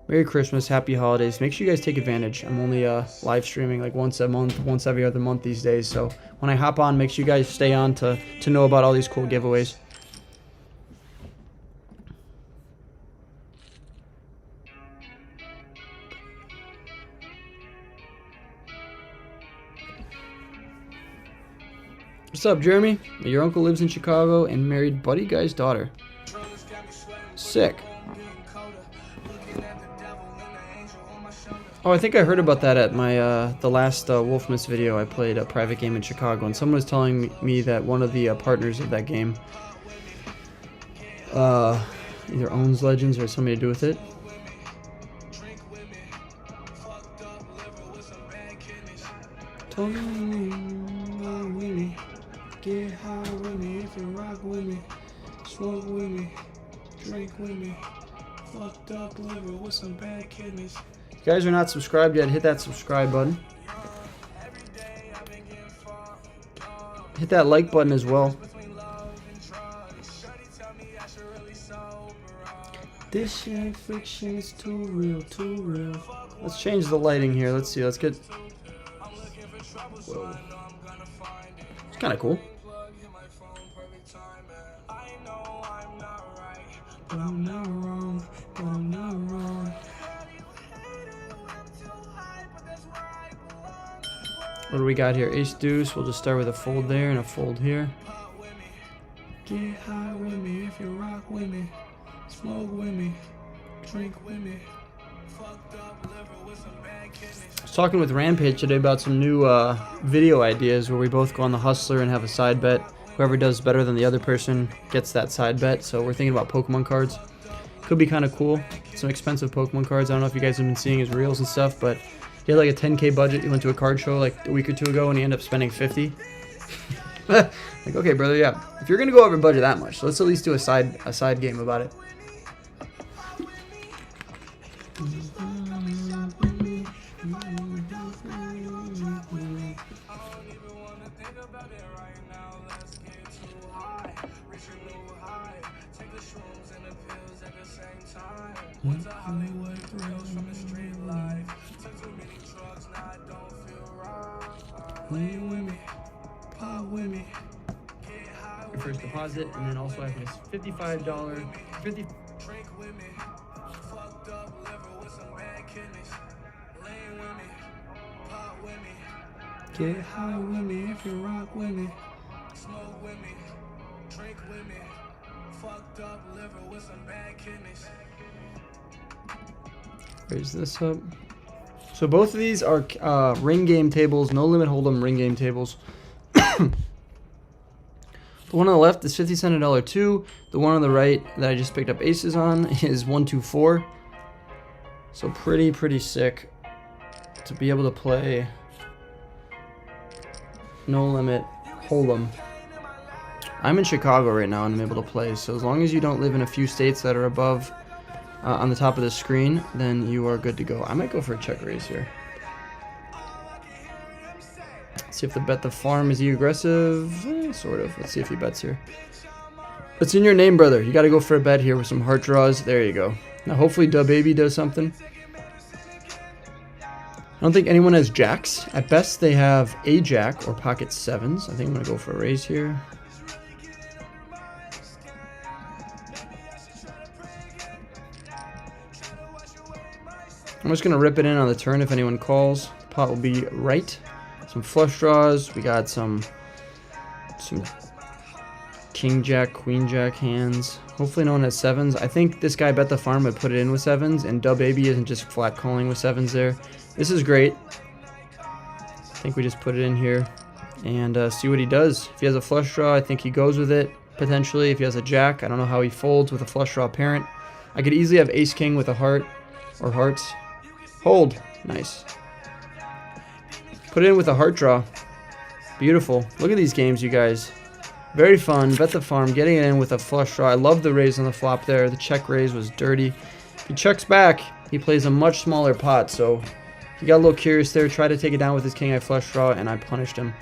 S1: Merry Christmas, happy holidays. Make sure you guys take advantage. I'm only live streaming like once a month, once every other month these days. So when I hop on, make sure you guys stay on to know about all these cool giveaways. What's up, Jeremy? Your uncle lives in Chicago and married Buddy Guy's daughter. Sick. Oh, I think I heard about that at my the last Wolfmas video. I played a private game in Chicago, and someone was telling me that one of the partners of that game either owns Legends or has something to do with it. Get high with me if you rock with me, smoke with me, drink with me, fucked up liver with some bad kidneys. If you guys are not subscribed yet, hit that subscribe button. Hit that like button as well. This shit ain't fiction, it's too real, too real. Let's change the lighting here. Let's see, let's get... Whoa. It's kind of cool. But I'm not wrong, but I'm not wrong. What do we got here? Ace deuce. We'll just start with a fold there and a fold here. Get high with me if you rock with me. Smoke with me. Drink with me. I was talking with Rampage today about some new video ideas where we both go on the Hustler and have a side bet. Whoever does better than the other person gets that side bet. So we're thinking about Pokemon cards. Could be kind of cool. Some expensive Pokemon cards. I don't know if you guys have been seeing his reels and stuff, but he had like a 10K budget. He went to a card show like a week or two ago and he ended up spending 50. Like, okay, brother, yeah. If you're gonna go over budget that much, let's at least do a side game about it. Your first deposit, and then also I have this $55 50. Get high with me if you rock with me. Smoke with me. Drink with me. Fucked up liver with some bad kidneys. Raise this up. So both of these are ring game tables, no limit hold'em ring game tables. The one on the left is 50 cent $1.02. The one on the right that I just picked up aces on is 124. So pretty sick to be able to play no limit hold'em. I'm in Chicago right now and I'm able to play. So as long as you don't live in a few states that are above on the top of the screen, then you are good to go. I might go for a check raise here. See if the bet the farm, is he aggressive? Sort of. Let's see if he bets here. It's in your name, brother. You got to go for a bet here with some heart draws. There you go. Now hopefully DaBaby does something. I don't think anyone has jacks. At best they have a jack or pocket sevens. I think I'm going to go for a raise here. I'm just going to rip it in on the turn if anyone calls. The pot will be right. Some flush draws. We got some king jack, queen jack hands. Hopefully no one has sevens. I think this guy bet the farm would put it in with sevens, and DaBaby isn't just flat calling with sevens there. This is great. I think we just put it in here and see what he does. If he has a flush draw, I think he goes with it, potentially. If he has a jack, I don't know how he folds with a flush draw parent. I could easily have ace king with a heart or hearts. Hold. Nice. Put it in with a heart draw. Beautiful. Look at these games, you guys. Very fun. Bet the farm. Getting it in with a flush draw. I love the raise on the flop there. The check raise was dirty. If he checks back, he plays a much smaller pot. So he got a little curious there. Tried to take it down with his king eye flush draw, and I punished him.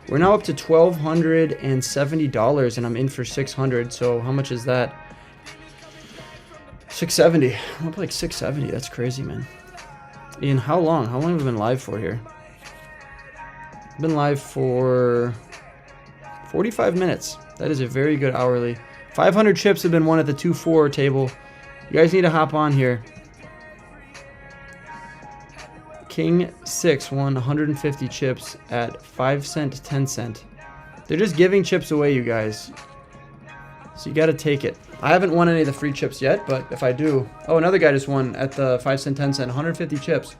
S1: We're now up to $1,270, and I'm in for 600. So how much is that? 670. I'm up like 670. That's crazy, man. Ian, how long? How long have we been live for here? I've been live for 45 minutes. That is a very good hourly. 500 chips have been won at the 2-4 table. You guys need to hop on here. King 6 won 150 chips at 5 cent, 10 cent. They're just giving chips away, you guys. So you got to take it. I haven't won any of the free chips yet, but if I do... Oh, another guy just won at the 5 cent, 10 cent, 150 chips.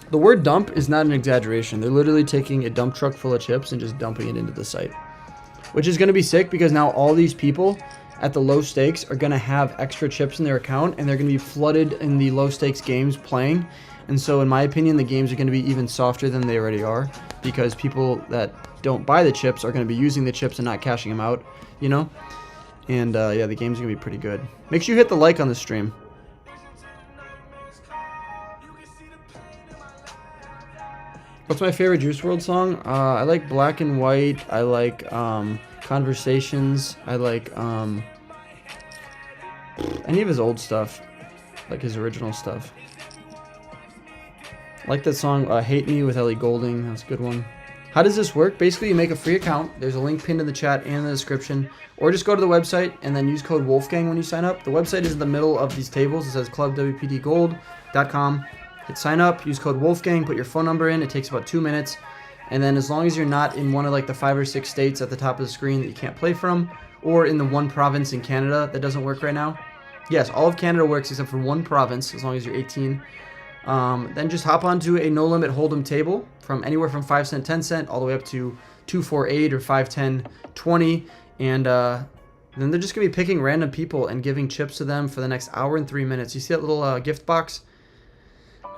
S1: The word dump is not an exaggeration. They're literally taking a dump truck full of chips and just dumping it into the site. Which is going to be sick because now all these people at the low stakes are going to have extra chips in their account and they're going to be flooded in the low stakes games playing. And so in my opinion, the games are going to be even softer than they already are because people that don't buy the chips are going to be using the chips and not cashing them out, you know? And yeah, the game's going to be pretty good. Make sure you hit the like on the stream. What's my favorite Juice WRLD song? I like Black and White. I like Conversations. I like any of his old stuff, like his original stuff. I like that song Hate Me with Ellie Goulding. That's a good one. How does this work? Basically, you make a free account. There's a link pinned in the chat and in the description. Or just go to the website and then use code Wolfgang when you sign up. The website is in the middle of these tables. It says clubwpdgold.com. Hit sign up, use code Wolfgang, put your phone number in. It takes about 2 minutes. And then as long as you're not in one of like the 5 or 6 states at the top of the screen that you can't play from, or in the one province in Canada that doesn't work right now. Yes, all of Canada works except for one province as long as you're 18. Then just hop onto a no limit hold'em table from anywhere from 5 cent, 10 cent, all the way up to 2, 4, 8 or 5, 10, 20. And then they're just going to be picking random people and giving chips to them for the next hour and 3 minutes. You see that little gift box?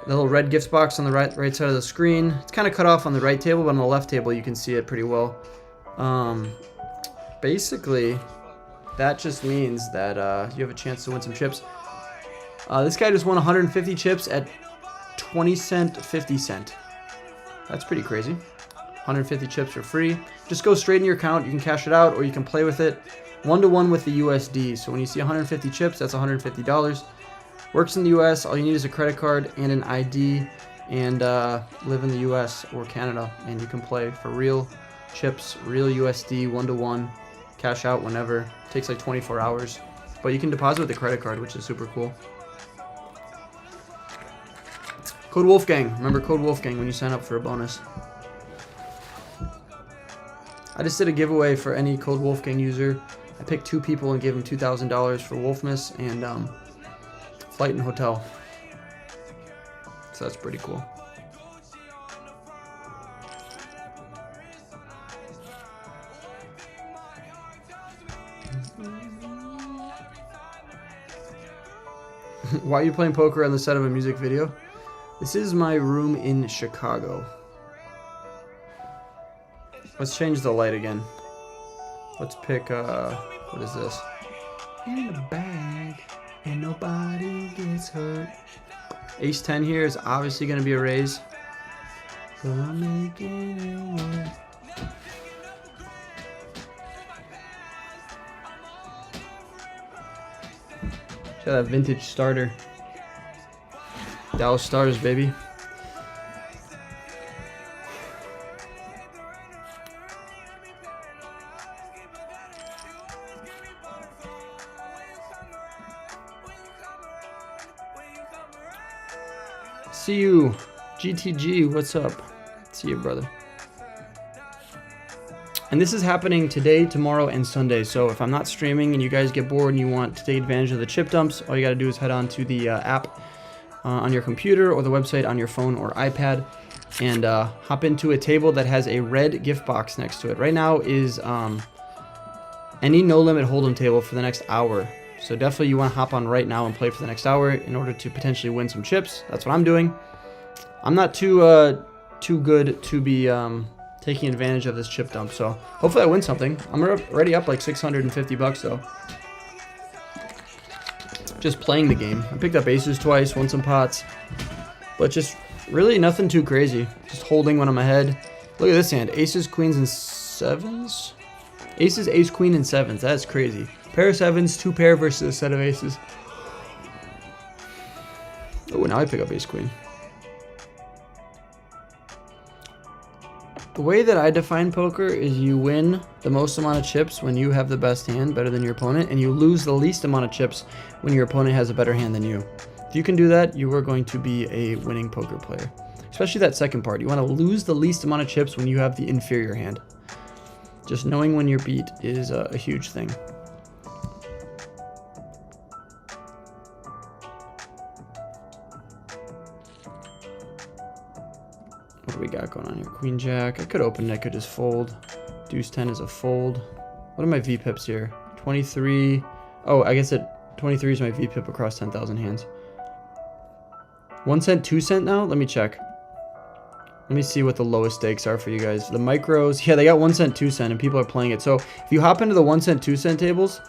S1: The little red gift box on the right side of the screen. It's kind of cut off on the right table, but on the left table you can see it pretty well. Basically, that just means that you have a chance to win some chips. This guy just won 150 chips at 20 cent, 50 cent. That's pretty crazy. 150 chips for free. Just go straight in your account. You can cash it out or you can play with it 1-to-1 with the USD. So when you see 150 chips, that's $150. Works in the US. All you need is a credit card and an ID and live in the US or Canada. And you can play for real chips, real USD, 1-to-1. Cash out whenever. Takes like 24 hours. But you can deposit with a credit card, which is super cool. Code Wolfgang. Remember code Wolfgang when you sign up for a bonus. I just did a giveaway for any code Wolfgang user. I picked 2 people and gave them $2,000 for Wolfmas and flight and hotel. So that's pretty cool. Why are you playing poker on the set of a music video? This is my room in Chicago. Let's change the light again. Let's pick, what is this? In the bag, and nobody gets hurt. Ace 10 here is obviously going to be a raise. But I'm making it work. Check that vintage starter. Dallas Stars, baby. See you, GTG, what's up? See you, brother. And this is happening today, tomorrow, and Sunday. So if I'm not streaming and you guys get bored and you want to take advantage of the chip dumps, all you got to do is head on to the app on your computer or the website on your phone or iPad and hop into a table that has a red gift box next to it. Right now is any no limit hold'em table for the next hour. So definitely you want to hop on right now and play for the next hour in order to potentially win some chips. That's what I'm doing. I'm not too good to be taking advantage of this chip dump. So hopefully I win something. I'm already up like 650 bucks though. Just playing the game. I picked up aces twice, won some pots, but just really nothing too crazy. Just holding when I'm ahead. Look at this hand. Aces, queens, and sevens. Aces, ace, queen, and sevens. That's crazy. Pair of sevens, 2 pair versus a set of aces. Oh, now I pick up ace, queen. The way that I define poker is you win the most amount of chips when you have the best hand, better than your opponent, and you lose the least amount of chips when your opponent has a better hand than you. If you can do that, you are going to be a winning poker player. Especially that second part. You want to lose the least amount of chips when you have the inferior hand. Just knowing when you're beat is a huge thing. What do we got going on here? Queen Jack. I could open it. I could just fold. Deuce 10 is a fold. What are my VPIPs here? 23. Oh, I guess 23 is my VPIP across 10,000 hands. 1 cent, 2 cent now? Let me check. Let me see what the lowest stakes are for you guys. The micros. Yeah, they got 1 cent, 2 cent, and people are playing it. So if you hop into the 1 cent, 2 cent tables.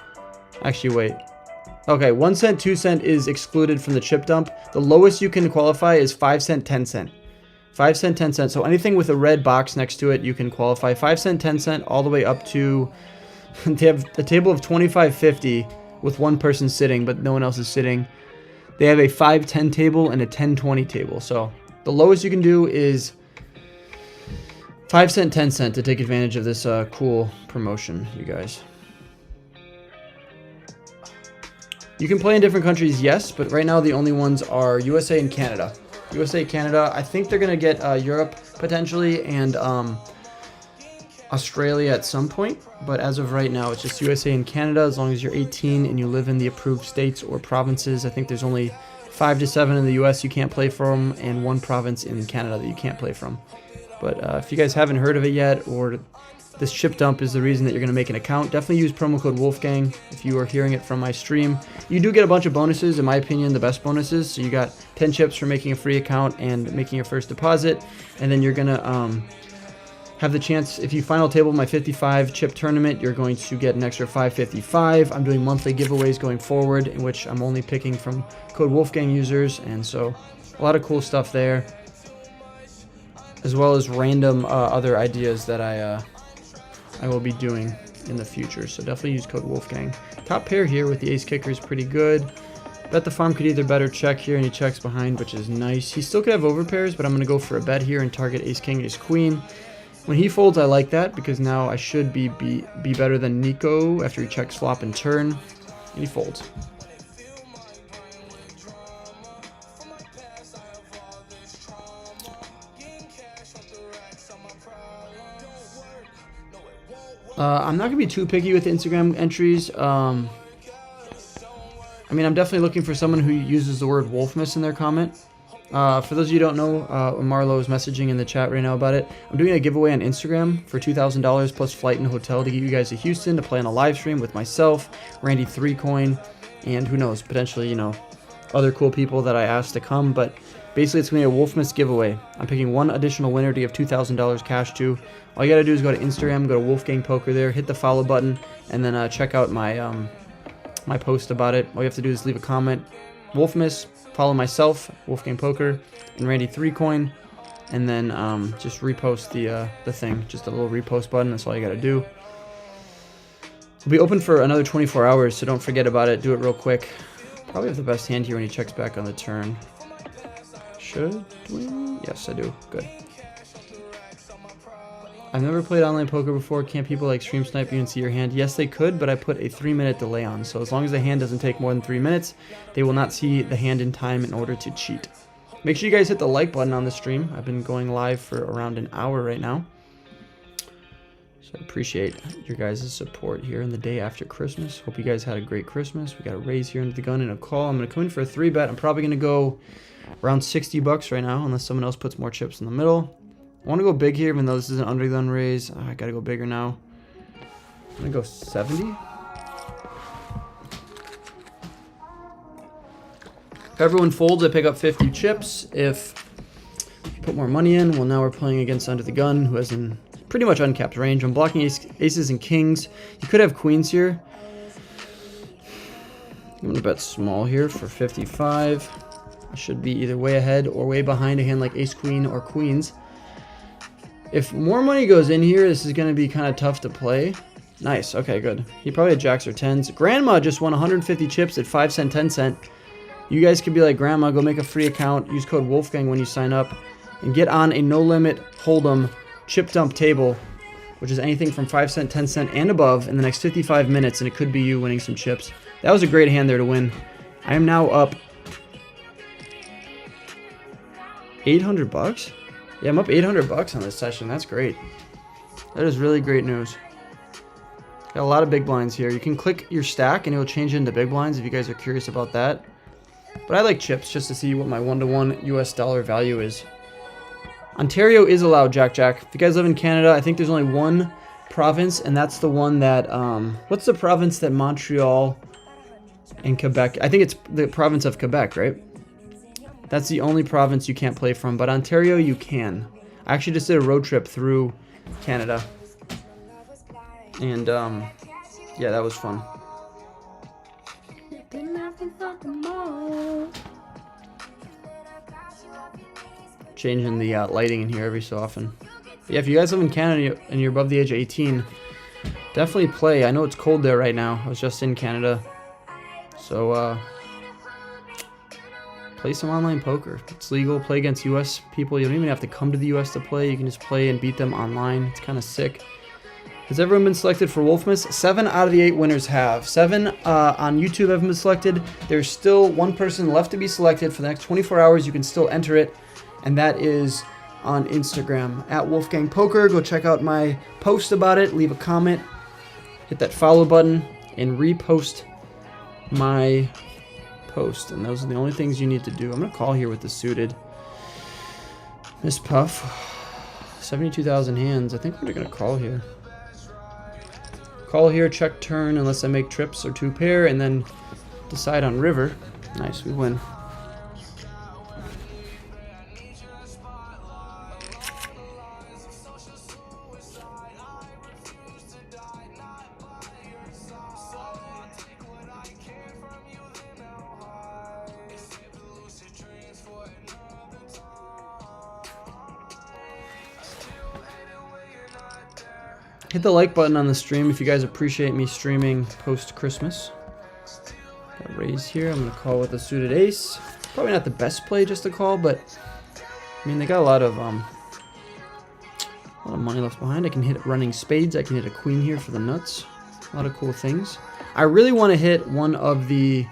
S1: Actually, wait. Okay, 1 cent, 2 cent is excluded from the chip dump. The lowest you can qualify is 5 cent, 10 cent. 5 cent, 10 cent. So anything with a red box next to it, you can qualify. 5 cent, 10 cent, all the way up to... They have a table of 25.50 with one person sitting, but no one else is sitting. They have a 5-10 table and a 10-20 table. So the lowest you can do is 5 cent, 10 cent to take advantage of this cool promotion, you guys. You can play in different countries, yes, but right now the only ones are USA and Canada. USA, Canada. I think they're going to get Europe potentially and Australia at some point. But as of right now, it's just USA and Canada. As long as you're 18 and you live in the approved states or provinces. I think there's only 5 to 7 in the US you can't play from and 1 province in Canada that you can't play from. But if you guys haven't heard of it yet, or this chip dump is the reason that you're going to make an account, definitely use promo code Wolfgang if you are hearing it from my stream. You do get a bunch of bonuses, in my opinion, the best bonuses. So you got 10 chips for making a free account and making your first deposit. And then you're going to have the chance, if you final table my 55 chip tournament, you're going to get an extra 555. I'm doing monthly giveaways going forward, in which I'm only picking from code Wolfgang users. And so a lot of cool stuff there, as well as random other ideas that I will be doing in the future. So definitely use code Wolfgang. Top pair here with the ace kicker is pretty good. Bet the farm could either bet or check here, and he checks behind, which is nice. He still could have overpairs, but I'm going to go for a bet here and target ace king, ace queen. When he folds, I like that because now I should be better than Nico after he checks flop and turn, and he folds. I'm not going to be too picky with Instagram entries. I mean, I'm definitely looking for someone who uses the word Wolfmas in their comment. For those of you who don't know, Marlo is messaging in the chat right now about it. I'm doing a giveaway on Instagram for $2,000 plus flight and hotel to get you guys to Houston to play on a live stream with myself, Randy 3Coin, and who knows, potentially, you know, other cool people that I asked to come. But basically, it's going to be a Wolfmas giveaway. I'm picking one additional winner to give $2,000 cash to. All you got to do is go to Instagram, go to Wolfgang Poker there, hit the follow button, and then check out my my post about it. All you have to do is leave a comment, Wolfmas, follow myself, Wolfgang Poker, and Randy 3Coin, and then just repost the thing. Just a little repost button. That's all you got to do. We'll be open for another 24 hours, so don't forget about it. Do it real quick. Probably have the best hand here when he checks back on the turn. Should win? Yes, I do. Good. I've never played online poker before. Can't people like stream snipe you and see your hand? Yes, they could, but I put a 3-minute delay on. So as long as the hand doesn't take more than 3 minutes, they will not see the hand in time in order to cheat. Make sure you guys hit the like button on the stream. I've been going live for around an hour right now. So I appreciate your guys' support here in the day after Christmas. Hope you guys had a great Christmas. We got a raise here into the gun and a call. I'm going to come in for a 3-bet. I'm probably going to go around 60 bucks right now, unless someone else puts more chips in the middle. I want to go big here, even though this is an under the gun raise. Oh, I got to go bigger now. I'm going to go 70. If everyone folds, I pick up 50 chips. If you put more money in, well, now we're playing against Under the Gun, who has a pretty much uncapped range. I'm blocking aces and kings. You could have queens here. I'm going to bet small here for 55. I should be either way ahead or way behind a hand like ace queen or queens. If more money goes in here, this is going to be kind of tough to play. Nice. Okay, good. He probably had jacks or tens. Grandma just won 150 chips at 5 cent, 10 cent. You guys could be like Grandma, go make a free account, use code Wolfgang when you sign up, and get on a no-limit hold'em chip dump table, which is anything from 5 cent, 10 cent, and above in the next 55 minutes, and it could be you winning some chips. That was a great hand there to win. I am now up 800 bucks? Yeah, I'm up 800 bucks on this session. That's great. That is really great news. Got a lot of big blinds here. You can click your stack and it will change into big blinds if you guys are curious about that. But I like chips just to see what my 1-to-1 US dollar value is. Ontario is allowed Jack-Jack. If you guys live in Canada, I think there's only one province, and that's the one that, what's the province that Montreal and Quebec, I think it's the province of Quebec, right? That's the only province you can't play from, but Ontario you can. I actually just did a road trip through Canada. And, yeah, that was fun. Changing the lighting in here every so often. But yeah, if you guys live in Canada and you're above the age of 18, definitely play. I know it's cold there right now. I was just in Canada. So, play some online poker. It's legal. Play against US people. You don't even have to come to the US to play. You can just play and beat them online. It's kind of sick. Has everyone been selected for Wolfmas? 7 out of the 8 winners have. 7 on YouTube have been selected. There's still one person left to be selected. For the next 24 hours, you can still enter it. And that is on Instagram, at Wolfgang Poker. Go check out my post about it. Leave a comment. Hit that follow button. And repost my post. And those are the only things you need to do. I'm going to call here with the suited. Miss Puff. 72,000 hands. I think we're going to call here. Call here, check turn unless I make trips or 2 pair, and then decide on river. Nice, we win. Hit the like button on the stream if you guys appreciate me streaming post-Christmas. Got raise here. I'm going to call with a suited ace. Probably not the best play just to call, but I mean, they got a lot of money left behind. I can hit running spades. I can hit a queen here for the nuts. A lot of cool things. I really want to hit one of the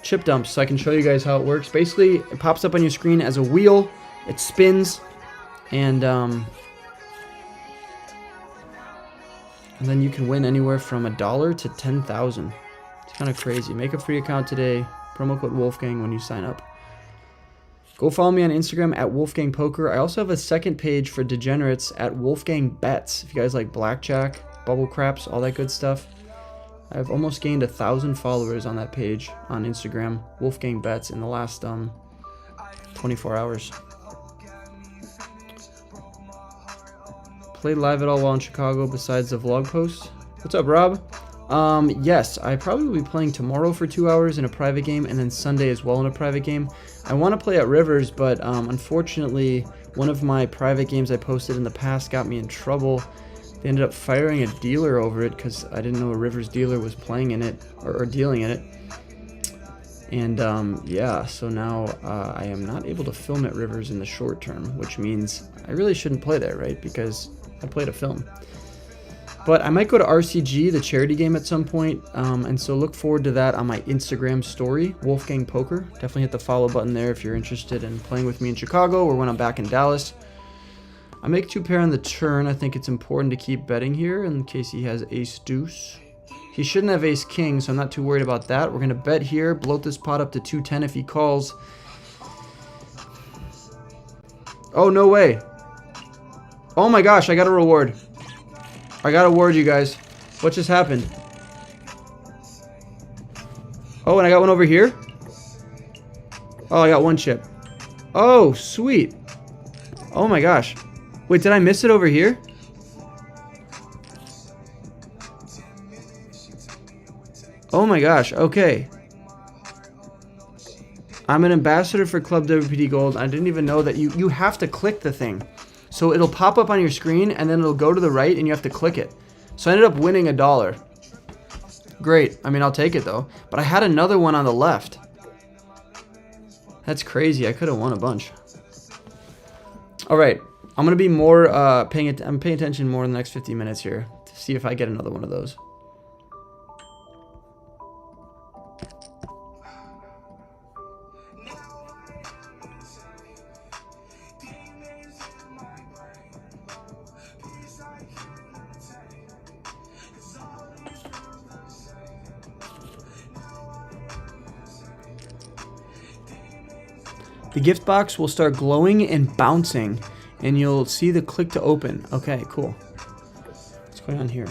S1: chip dumps so I can show you guys how it works. Basically, it pops up on your screen as a wheel. It spins, and then you can win anywhere from $1 to 10,000. It's kind of crazy. Make a free account today. Promo code Wolfgang when you sign up. Go follow me on Instagram at Wolfgang Poker. I also have a second page for degenerates at Wolfgang Bets. If you guys like blackjack, bubble craps, all that good stuff. I've almost gained 1,000 followers on that page on Instagram, Wolfgang Bets, in the last 24 hours. Played live at all while in Chicago besides the vlog post. What's up, Rob? Yes, I probably will be playing tomorrow for 2 hours in a private game, and then Sunday as well in a private game. I want to play at Rivers, but unfortunately, one of my private games I posted in the past got me in trouble. They ended up firing a dealer over it because I didn't know a Rivers dealer was playing in it, or dealing in it. And yeah, so now I am not able to film at Rivers in the short term, which means I really shouldn't play there, right? Because I played a film. But I might go to RCG, the charity game, at some point, and so look forward to that on my Instagram story, Wolfgang Poker. Definitely hit the follow button there if you're interested in playing with me in Chicago or when I'm back in Dallas. I make 2 pair on the turn. I think it's important to keep betting here in case he has ace deuce. He shouldn't have ace king, so I'm not too worried about that. We're going to bet here, bloat this pot up to 210 if he calls. Oh, no way. Oh my gosh, I got a reward. I got a reward, you guys. What just happened? Oh, and I got one over here? Oh, I got 1 chip. Oh, sweet. Oh my gosh. Wait, did I miss it over here? Oh my gosh, okay. I'm an ambassador for Club WPT Gold. I didn't even know that you have to click the thing. So it'll pop up on your screen and then it'll go to the right and you have to click it. So I ended up winning $1. Great. I mean, I'll take it though. But I had another one on the left. That's crazy. I could have won a bunch. All right. I'm going to be more I'm paying attention more in the next 50 minutes here to see if I get another one of those. The gift box will start glowing and bouncing, and you'll see the click to open. Okay, cool. What's going on here?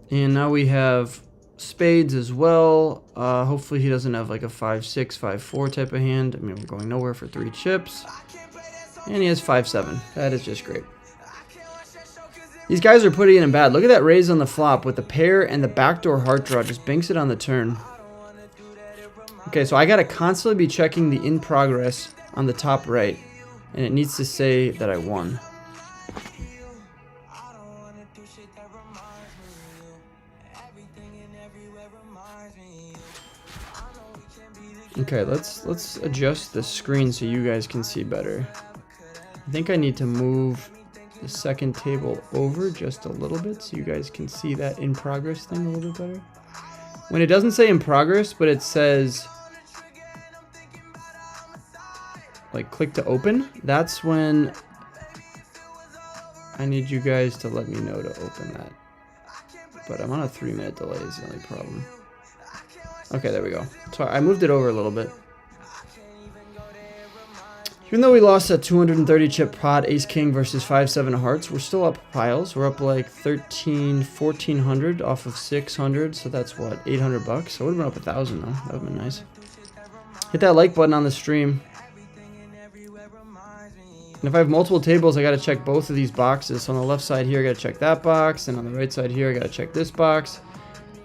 S1: And now we have spades as well. Hopefully he doesn't have like a 5-6, 5-4 type of hand. I mean, we're going nowhere for 3 chips. And he has 5-7. That is just great. These guys are putting it in bad. Look at that raise on the flop with the pair and the backdoor heart draw. Just banks it on the turn. Okay, so I got to constantly be checking the in progress on the top right. And it needs to say that I won. Okay, let's adjust the screen so you guys can see better. I think I need to move the second table over just a little bit so you guys can see that in progress thing a little bit better. When it doesn't say in progress, but it says like click to open, that's when I need you guys to let me know to open that. But I'm on a 3-minute delay is the only problem. Okay, there we go. So I moved it over a little bit. Even though we lost a 230 chip pot, Ace King versus 5-7 hearts, we're still up piles. We're up like 1,400 off of 600, so that's what, 800 bucks. I would have been up 1,000 though. That would have been nice. Hit that like button on the stream. And if I have multiple tables, I got to check both of these boxes. So on the left side here, I got to check that box, and on the right side here, I got to check this box.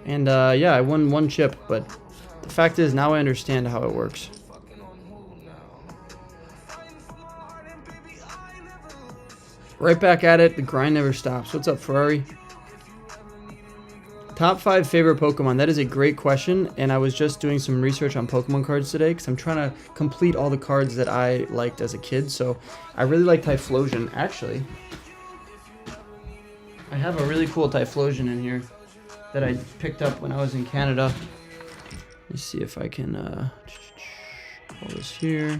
S1: And yeah, I won 1 chip, but the fact is now I understand how it works. Right back at it. The grind never stops. What's up, Ferrari? Top 5 favorite Pokemon. That is a great question, and I was just doing some research on Pokemon cards today because I'm trying to complete all the cards that I liked as a kid. So I really like Typhlosion. Actually, I have a really cool Typhlosion in here that I picked up when I was in Canada. Let me see if I can pull this here.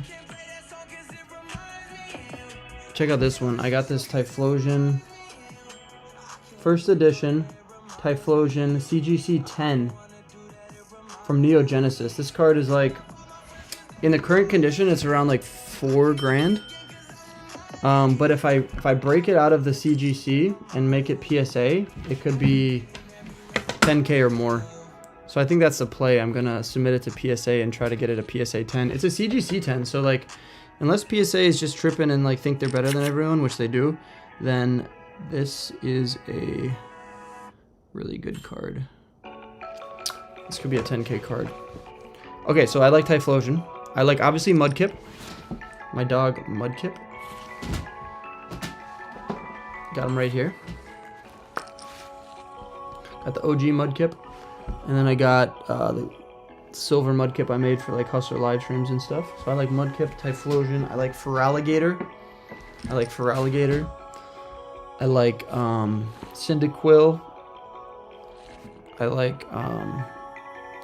S1: Check out this one. I got this Typhlosion first edition Typhlosion CGC 10 from Neo Genesis. This card is like, in the current condition, it's around like $4 grand. But if I break it out of the CGC and make it PSA, it could be 10K or more. So I think that's the play. I'm gonna submit it to PSA and try to get it a PSA 10. It's a CGC 10, so like, unless PSA is just tripping and like think they're better than everyone, which they do, then this is a really good card. This could be a 10K card. Okay, so I like Typhlosion. I like, obviously, Mudkip. My dog, Mudkip. Got him right here. Got the OG Mudkip. And then I got the silver Mudkip I made for like Hustler live streams and stuff. So I like Mudkip, Typhlosion. I like Feraligatr. I like Cyndaquil. I like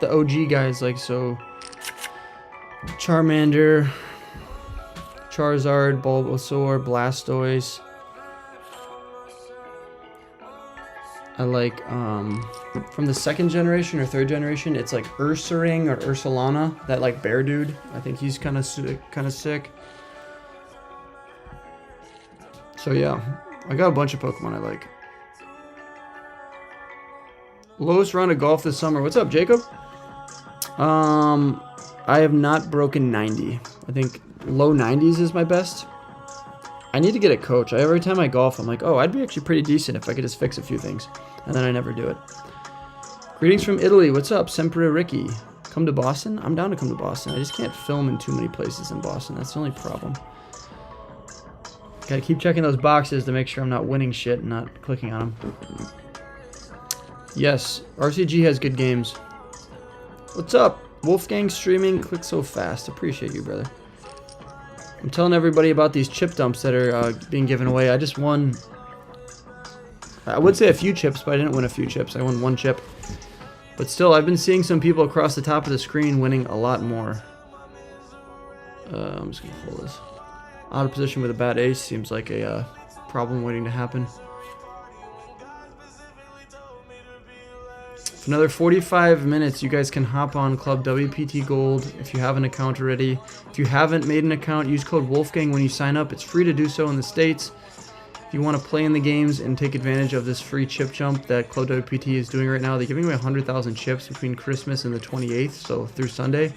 S1: the OG guys, like so Charmander, Charizard, Bulbasaur, Blastoise. I like from the 2nd generation or 3rd generation, it's like Ursaring or Ursalana, that like bear dude. I think he's kind of sick. So yeah, I got a bunch of Pokemon I like. Lowest round of golf this summer. What's up, Jacob? I have not broken 90. I think low 90s is my best. I need to get a coach. Every time I golf, I'm like, oh, I'd be actually pretty decent if I could just fix a few things. And then I never do it. Greetings from Italy. What's up, Sempre Ricky? Come to Boston? I'm down to come to Boston. I just can't film in too many places in Boston. That's the only problem. Gotta keep checking those boxes to make sure I'm not winning shit and not clicking on them. Yes, RCG has good games. What's up? Wolfgang streaming. Click so fast. Appreciate you, brother. I'm telling everybody about these chip dumps that are being given away. I just won... I would say a few chips, but I didn't win a few chips. I won 1 chip. But still, I've been seeing some people across the top of the screen winning a lot more. I'm just going to pull this. Out of position with a bad ace seems like a problem waiting to happen. For another 45 minutes, you guys can hop on Club WPT Gold if you have an account already. If you haven't made an account, use code Wolfgang when you sign up. It's free to do so in the States. If you want to play in the games and take advantage of this free chip jump that Club WPT is doing right now, they're giving away 100,000 chips between Christmas and the 28th, so through Sunday.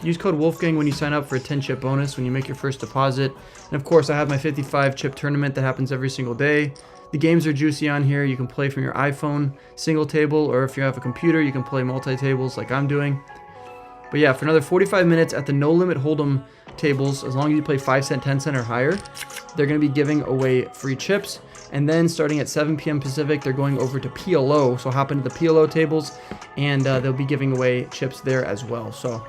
S1: Use code Wolfgang when you sign up for a 10 chip bonus when you make your first deposit. And of course, I have my 55 chip tournament that happens every single day. The games are juicy on here. You can play from your iPhone single table, or if you have a computer, you can play multi-tables like I'm doing. But yeah, for another 45 minutes at the No Limit Hold'em tables, as long as you play 5 cent, 10 cent, or higher, they're going to be giving away free chips. And then starting at 7 p.m. Pacific, they're going over to PLO. So hop into the PLO tables, and they'll be giving away chips there as well. So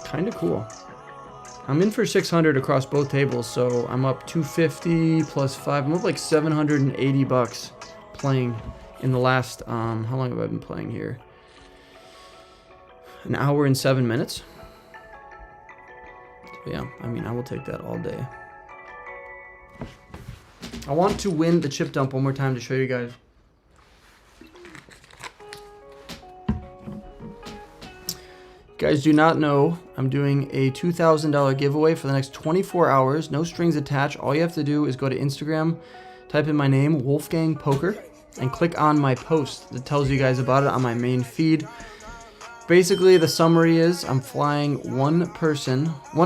S1: kind of cool. I'm in for 600 across both tables, so I'm up 250 plus 5. I'm up like 780 bucks playing in the last, how long have I been playing here? An hour and 7 minutes. Yeah, I mean, I will take that all day. I want to win the chip dump one more time to show you guys. You guys do not know, I'm doing a $2,000 giveaway for the next 24 hours. No strings attached. All you have to do is go to Instagram, type in my name, Wolfgang Poker, and click on my post that tells you guys about it on my main feed. Basically, the summary is I'm flying one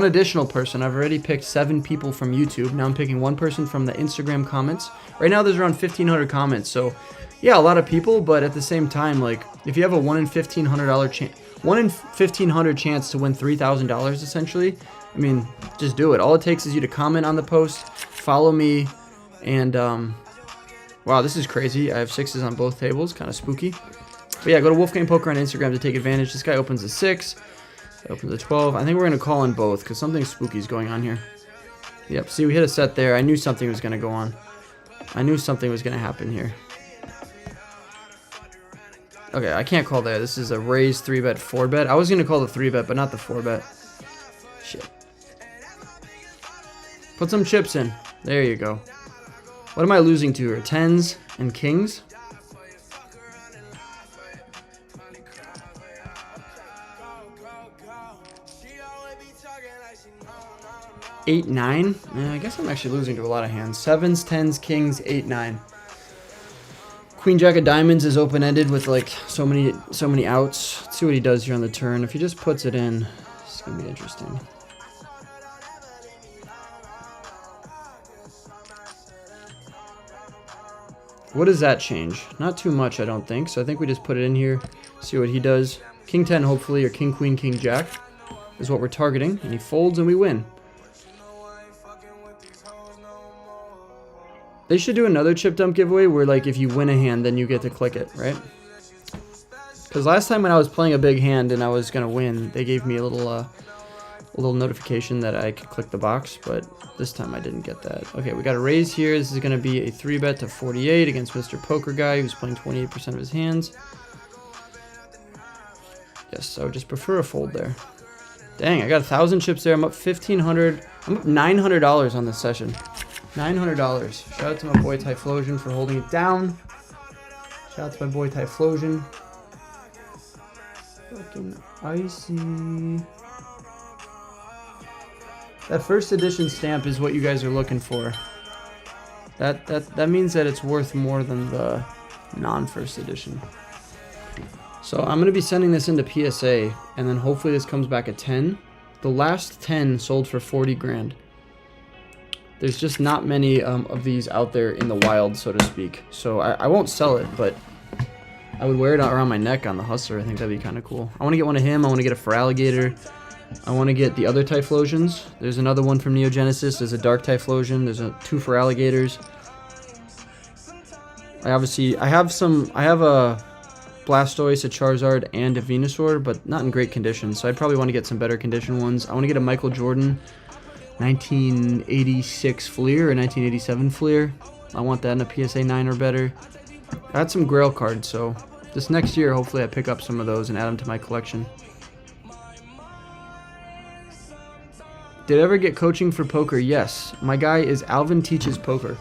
S1: additional person. I've already picked 7 people from YouTube. Now I'm picking 1 person from the Instagram comments. Right now there's around 1,500 comments. So yeah, a lot of people, but at the same time, like if you have a 1 in 1,500 chance, 1 in 1,500 chance to win $3,000 essentially, I mean, just do it. All it takes is you to comment on the post, follow me, and wow, this is crazy. I have 6s on both tables, kind of spooky. But yeah, go to Wolfgang Poker on Instagram to take advantage. This guy opens a 6, opens a 12. I think we're going to call in both because something spooky is going on here. Yep, see, we hit a set there. I knew something was going to go on. I knew something was going to happen here. Okay, I can't call there. This is a raise 3-bet, 4-bet. I was going to call the 3-bet, but not the 4-bet. Shit. Put some chips in. There you go. What am I losing to here? 10s and kings? 8, 9. I guess I'm actually losing to a lot of hands. 7s, 10s, kings, 8, 9. Queen Jack of Diamonds is open-ended with like so many outs. Let's see what he does here on the turn. If he just puts it in, it's gonna be interesting. What does that change? Not too much, I don't think. So I think we just put it in here, see what he does. King 10, hopefully, or King Queen King Jack is what we're targeting, and he folds and we win. They should do another chip dump giveaway where, like, if you win a hand, then you get to click it, right? Because last time when I was playing a big hand and I was gonna win, they gave me a little notification that I could click the box, but this time I didn't get that. Okay, we got a raise here. This is gonna be a 3-bet to 48 against Mr. Poker Guy, who's playing 28% of his hands. Yes, I would just prefer a fold there. Dang, I got 1,000 chips there. I'm up 1,500. I'm up $900 on this session. $900. Shout out to my boy Typhlosion for holding it down. Shout out to my boy Typhlosion. Fucking icy. That first edition stamp is what you guys are looking for. That means that it's worth more than the non-first edition. So I'm going to be sending this into PSA, and then hopefully this comes back at 10. The last 10 sold for 40 grand. There's just not many of these out there in the wild, so to speak. So I won't sell it, but I would wear it around my neck on the Hustler. I think that'd be kind of cool. I want to get one of him. I want to get a Feraligatr. I want to get the other Typhlosions. There's another one from Neo Genesis. There's a Dark Typhlosion. There's two Feraligatrs. I have a Blastoise, a Charizard, and a Venusaur, but not in great condition. So I'd probably want to get some better condition ones. I want to get a Michael Jordan 1986 Fleer or 1987 Fleer. I want that in a PSA 9 or better. I had some Grail cards, so this next year, hopefully I pick up some of those and add them to my collection. Did I ever get coaching for poker? Yes. My guy is Alvin Teaches Poker.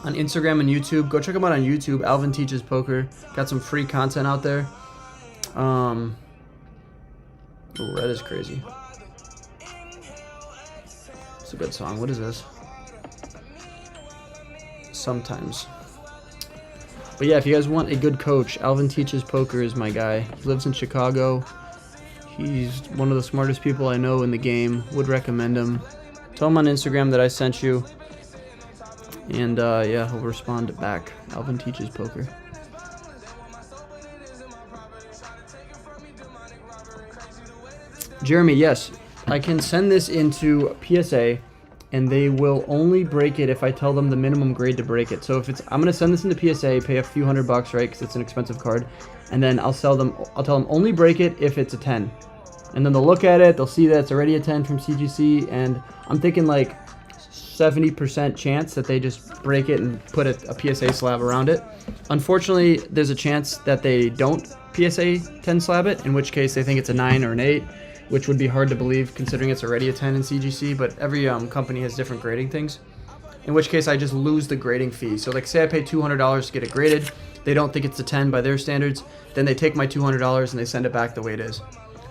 S1: On Instagram and YouTube. Go check him out on YouTube. Alvin Teaches Poker. Got some free content out there. Ooh, Red is crazy. It's a good song. What is this? Sometimes. But yeah, if you guys want a good coach, Alvin Teaches Poker is my guy. He lives in Chicago. He's one of the smartest people I know in the game. Would recommend him. Tell him on Instagram that I sent you. And yeah, he'll respond back. Alvin Teaches Poker. Jeremy, yes. I can send this into PSA, and they will only break it if I tell them the minimum grade to break it. So if I'm going to send this into PSA, pay a few $100, right, because it's an expensive card, and then I'll tell them only break it if it's a 10. And then they'll look at it, they'll see that it's already a 10 from CGC, and I'm thinking like 70% chance that they just break it and put a PSA slab around it. Unfortunately, there's a chance that they don't PSA 10 slab it, in which case they think it's a 9 or an 8. Which would be hard to believe considering it's already a 10 in CGC, but every company has different grading things. In which case I just lose the grading fee. So like say I pay $200 to get it graded, they don't think it's a 10 by their standards, then they take my $200 and they send it back the way it is.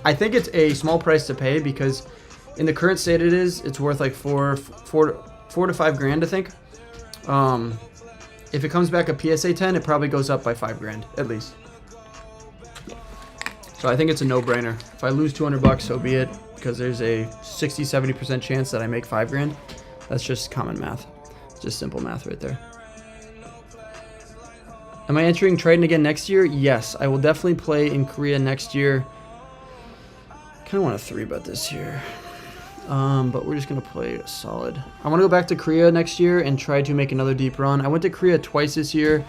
S1: I think it's a small price to pay because in the current state it's worth like four to 5 grand, I think. If it comes back a PSA 10, it probably goes up by 5 grand at least. So I think it's a no-brainer. If I lose $200, so be it, because there's a 60-70% chance that I make 5 grand. That's just common math. Just simple math right there. Am I entering Triton again next year? Yes, I will definitely play in Korea next year. Kind of want to 3-bet this year. But we're just going to play a solid. I want to go back to Korea next year and try to make another deep run. I went to Korea twice this year.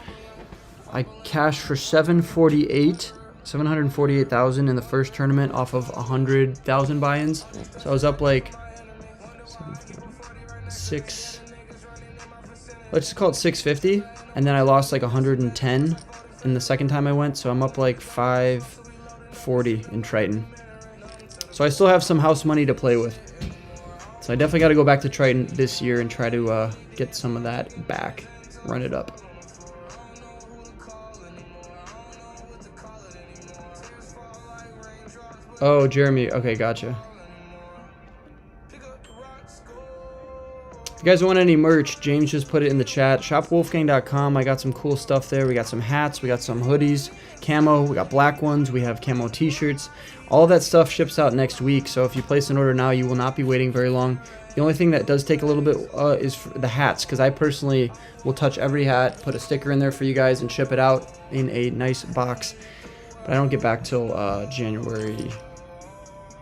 S1: I cashed for 748,000 in the first tournament off of 100,000 buy-ins. So I was up like 6. Let's just call it 650, and then I lost like 110 in the second time I went. So I'm up like 540 in Triton. So I still have some house money to play with. So I definitely got to go back to Triton this year and try to get some of that back, run it up. Oh, Jeremy. Okay, gotcha. If you guys want any merch, James just put it in the chat. ShopWolfgang.com. I got some cool stuff there. We got some hats. We got some hoodies, camo. We got black ones. We have camo t-shirts. All that stuff ships out next week. So if you place an order now, you will not be waiting very long. The only thing that does take a little bit is the hats, because I personally will touch every hat, put a sticker in there for you guys, and ship it out in a nice box. But I don't get back till January...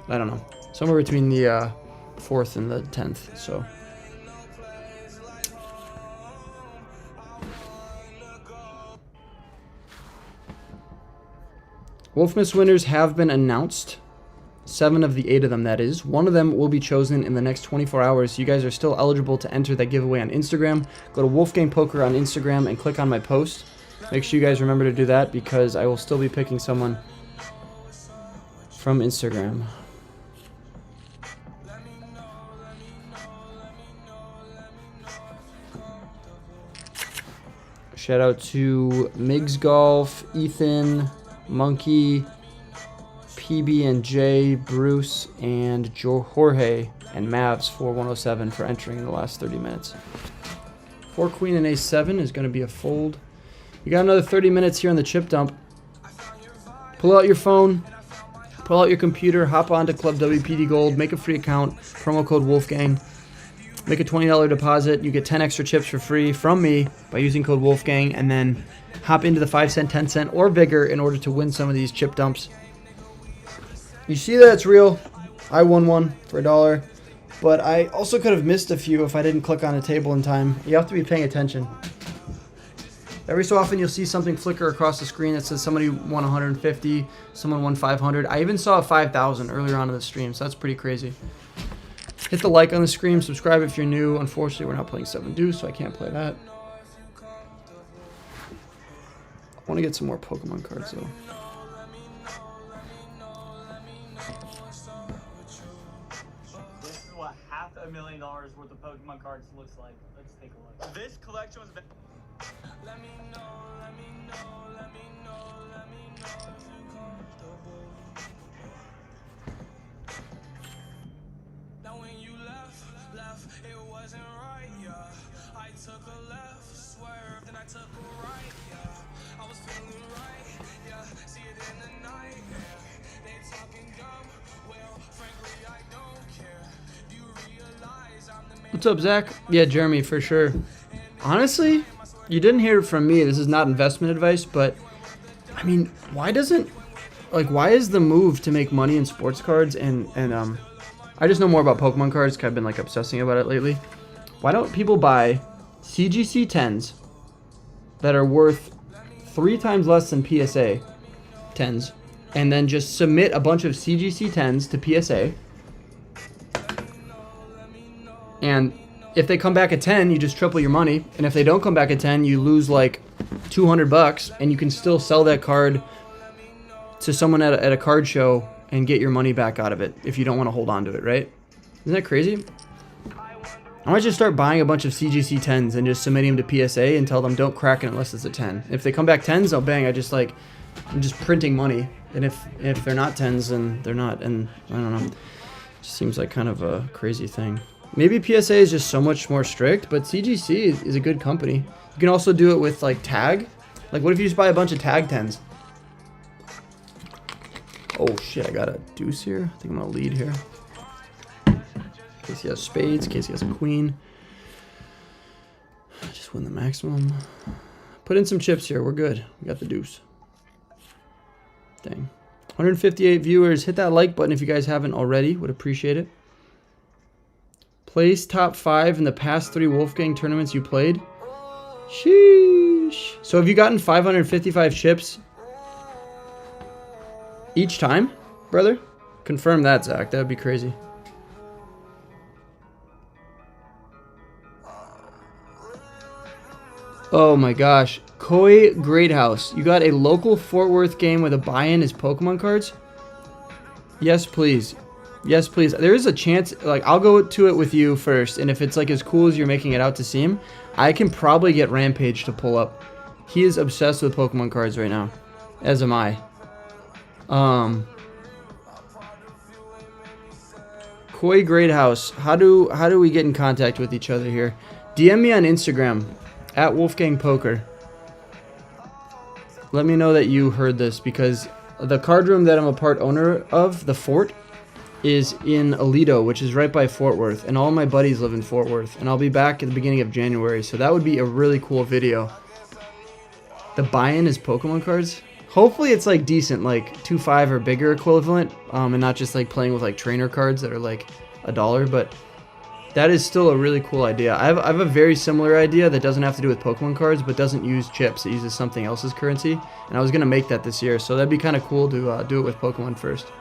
S1: I don't know, somewhere between the 4th and the 10th, so. Wolfmas winners have been announced. 7 of the 8 of them, that is. 1 of them will be chosen in the next 24 hours. You guys are still eligible to enter that giveaway on Instagram. Go to Wolfgang Poker on Instagram and click on my post. Make sure you guys remember to do that because I will still be picking someone from Instagram. Shout out to Migs Golf, Ethan, Monkey, PB&J, Bruce, and Jorge, and Mavs 4107 for entering in the last 30 minutes. 4 Queen and A7 is going to be a fold. We got another 30 minutes here on the chip dump. Pull out your phone, Pull out your computer, hop onto Club WPD Gold, make a free account, promo code Wolfgang. Make a $20 deposit. You get 10 extra chips for free from me by using code Wolfgang, and then hop into the 5 cent, 10 cent, or bigger in order to win some of these chip dumps. You see that it's real. I won one for $1, but I also could have missed a few if I didn't click on a table in time. You have to be paying attention. Every so often you'll see something flicker across the screen that says somebody won 150, someone won 500. I even saw a 5,000 earlier on in the stream, so that's pretty crazy. Hit the like on the stream, subscribe if you're new. Unfortunately, we're not playing 7 Deuce, so I can't play that. I want to get some more Pokemon cards, though.
S2: This is what $500,000 worth of Pokemon cards looks like. Let's take a look. This collection was... Let me know, let me know, let me know, let me know if you're comfortable. Now when you left, it wasn't right, yeah. I took a left, swerved, and I took a right, yeah. I was feeling right, yeah. See it in the night, yeah. They talking dumb, well, frankly, I don't care. Do you realize I'm the man?
S1: What's up, Zach? Yeah, Jeremy, for sure. Honestly, you didn't hear it from me. This is not investment advice, but I mean, why is the move to make money in sports cards and I just know more about Pokemon cards because I've been like obsessing about it lately. Why don't people buy CGC 10s that are worth 3 times less than PSA 10s and then just submit a bunch of CGC 10s to PSA, and if they come back at 10, you just triple your money. And if they don't come back at 10, you lose like $200, and you can still sell that card to someone at a card show and get your money back out of it if you don't want to hold on to it, right? Isn't that crazy? I might just start buying a bunch of CGC 10s and just submitting them to PSA and tell them don't crack it unless it's a 10. If they come back 10s, oh bang, I'm just printing money. And if they're not 10s, then they're not. And I don't know. It just seems like kind of a crazy thing. Maybe PSA is just so much more strict, but CGC is a good company. You can also do it with like tag. Like what if you just buy a bunch of tag 10s? Oh shit, I got a deuce here. I think I'm gonna lead here. In case he has spades, in case he has a queen. Just win the maximum. Put in some chips here, we're good. We got the deuce. Dang. 158 viewers. Hit that like button if you guys haven't already. Would appreciate it. Place top 5 in the past 3 Wolfgang tournaments you played. Sheesh. So have you gotten 555 chips each time, brother? Confirm that, Zach. That would be crazy. Oh my gosh. Koi Great House. You got a local Fort Worth game where the buy-in is Pokemon cards? Yes, please. Yes, please. There is a chance, like, I'll go to it with you first, and if it's, like, as cool as you're making it out to seem, I can probably get Rampage to pull up. He is obsessed with Pokemon cards right now, as am I. Koi Great House. How do we get in contact with each other here? DM me on Instagram, at Wolfgang Poker. Let me know that you heard this, because the card room that I'm a part owner of, the Fort, is in Aledo, which is right by Fort Worth, and all my buddies live in Fort Worth, and I'll be back at the beginning of January, so that would be a really cool video. The buy-in is Pokemon cards. Hopefully it's like decent, like 2.5 or bigger equivalent, and not just like playing with like trainer cards that are like $1, but that is still a really cool idea. I have a very similar idea that doesn't have to do with Pokemon cards, but doesn't use chips. It uses something else's currency, and I was going to make that this year, so that'd be kind of cool to do it with Pokemon first.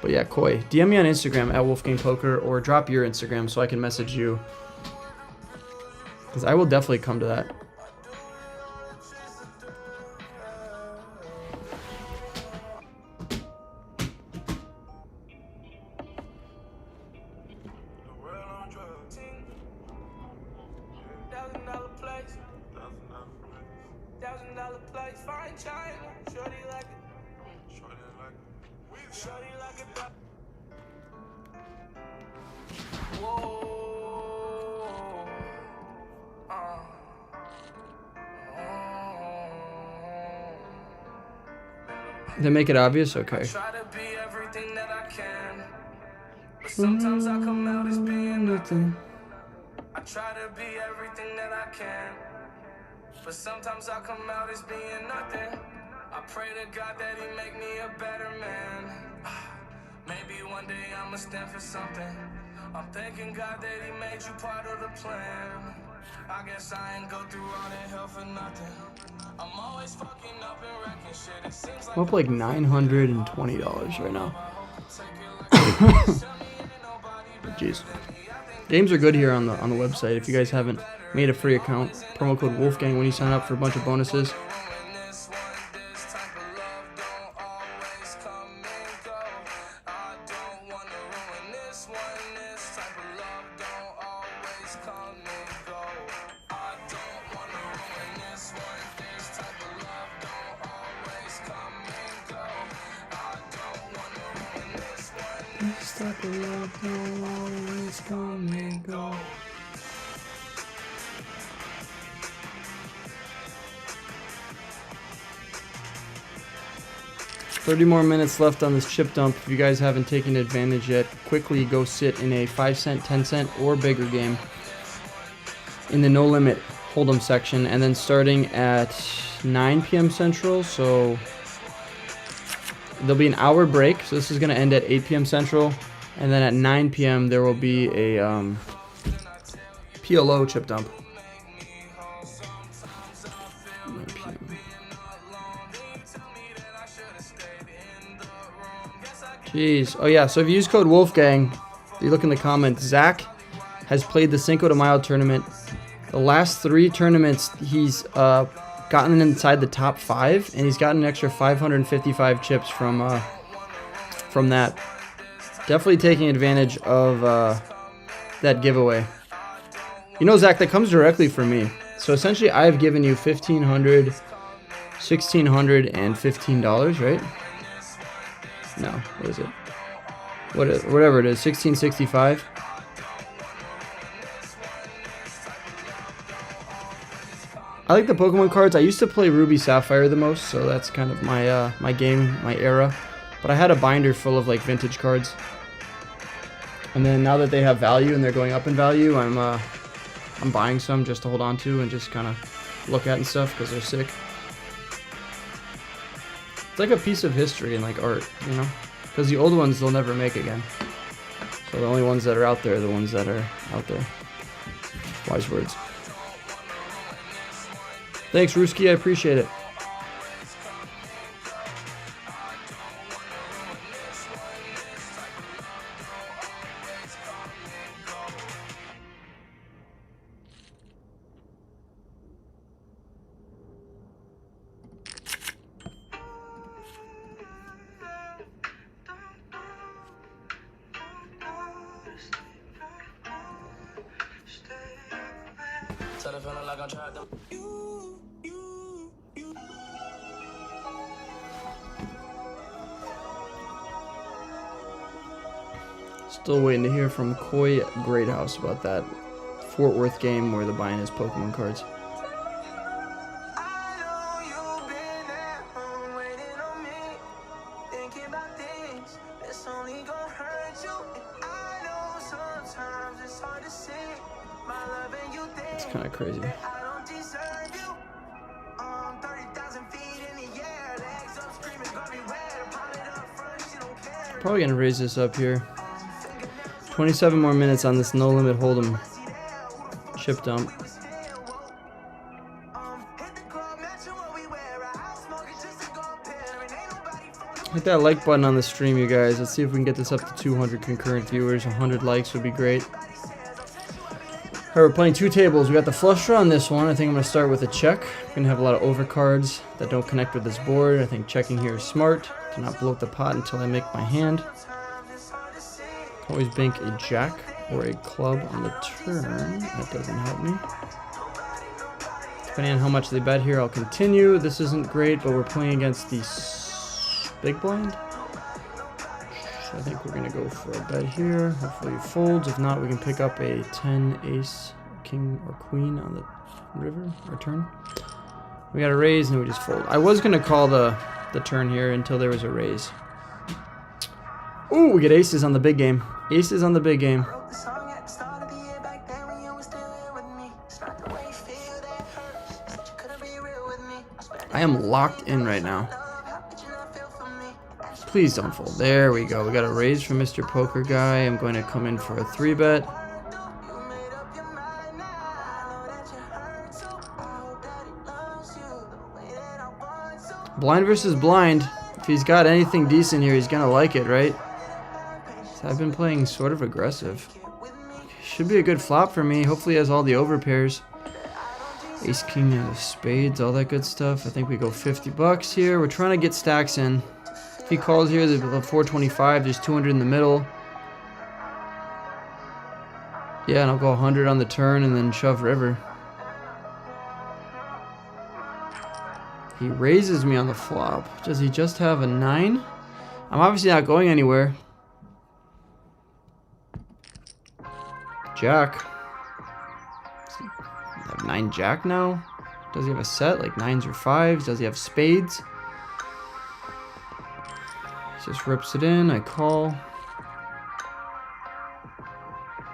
S1: But yeah, Koi, DM me on Instagram at Wolfgang Poker, or drop your Instagram so I can message you, because I will definitely come to that. They make it obvious? Okay.
S2: Try to be everything that I can, but sometimes I come out as being nothing. I try to be everything that I can, but sometimes I come out as being nothing. I pray to God that He make me a better man. Maybe one day I'ma stand for something. I'm thanking God that He made you part of the plan. I guess I ain't go through all that hell for nothing. I'm always fucking up and wrecking shit. It seems like
S1: I'm up like $920 right now. Jeez. Games are good here on the website. If you guys haven't made a free account, promo code Wolfgang when you sign up for a bunch of bonuses. This type of love don't always come and go. $30 more minutes left on this chip dump. If you guys haven't taken advantage yet, quickly go sit in a 5 cent, 10 cent, or bigger game in the no limit hold'em section, and then starting at 9 p.m. Central, so there'll be an hour break. So this is going to end at 8 p.m. Central, and then at 9 p.m. there will be a PLO chip dump. 9 p.m. Jeez. Oh yeah, so if you use code Wolfgang, if you look in the comments, Zach has played the Cinco de Mayo tournament. The last 3 tournaments, he's gotten inside the top 5, and he's gotten an extra 555 chips from that. Definitely taking advantage of that giveaway. You know, Zach, that comes directly from me. So essentially, I've given you $1,500, $1,600, and $15, right? No, what is it? Whatever it is, $1,665. I like the Pokemon cards. I used to play Ruby Sapphire the most, so that's kind of my my game, my era. But I had a binder full of like vintage cards. And then now that they have value and they're going up in value, I'm buying some just to hold on to and just kind of look at and stuff because they're sick. It's like a piece of history and like art, you know? Because the old ones they'll never make again. So the only ones that are out there are the ones that are out there. Wise words. Thanks, Ruski. I appreciate it. Still waiting to hear from Koi Greathouse about that Fort Worth game where they're buying his Pokemon cards. It's kind of crazy. Probably gonna raise this up here. 27 more minutes on this no limit hold'em chip dump. Hit that like button on the stream, you guys. Let's see if we can get this up to 200 concurrent viewers. 100 likes would be great. Alright, we're playing 2 tables. We got the flush draw on this one. I think I'm going to start with a check. We're going to have a lot of overcards that don't connect with this board. I think checking here is smart. To not blow up the pot until I make my hand. Always bank a jack or a club on the turn. That doesn't help me. Depending on how much they bet here, I'll continue. This isn't great, but we're playing against the big blind. So I think we're going to go for a bet here. Hopefully it folds. If not, we can pick up a 10, ace, king, or queen on the river or turn. We got a raise and we just fold. I was going to call the the turn here until there was a raise. Ooh, we get aces on the big game. Aces on the big game. I am locked in right now. Please don't fold. There we go. We got a raise from Mr. Poker Guy. I'm going to come in for a 3-bet. Blind versus blind. If he's got anything decent here, he's going to like it, right? So I've been playing sort of aggressive. Should be a good flop for me. Hopefully he has all the overpairs. Ace, king of spades, all that good stuff. I think we go 50 bucks here. We're trying to get stacks in. If he calls here, the 425, there's 200 in the middle. Yeah, and I'll go 100 on the turn and then shove river. He raises me on the flop. Does he just have a 9? I'm obviously not going anywhere. Jack. I have 9 jack now? Does he have a set like 9s or 5s? Does he have spades? He just rips it in. I call.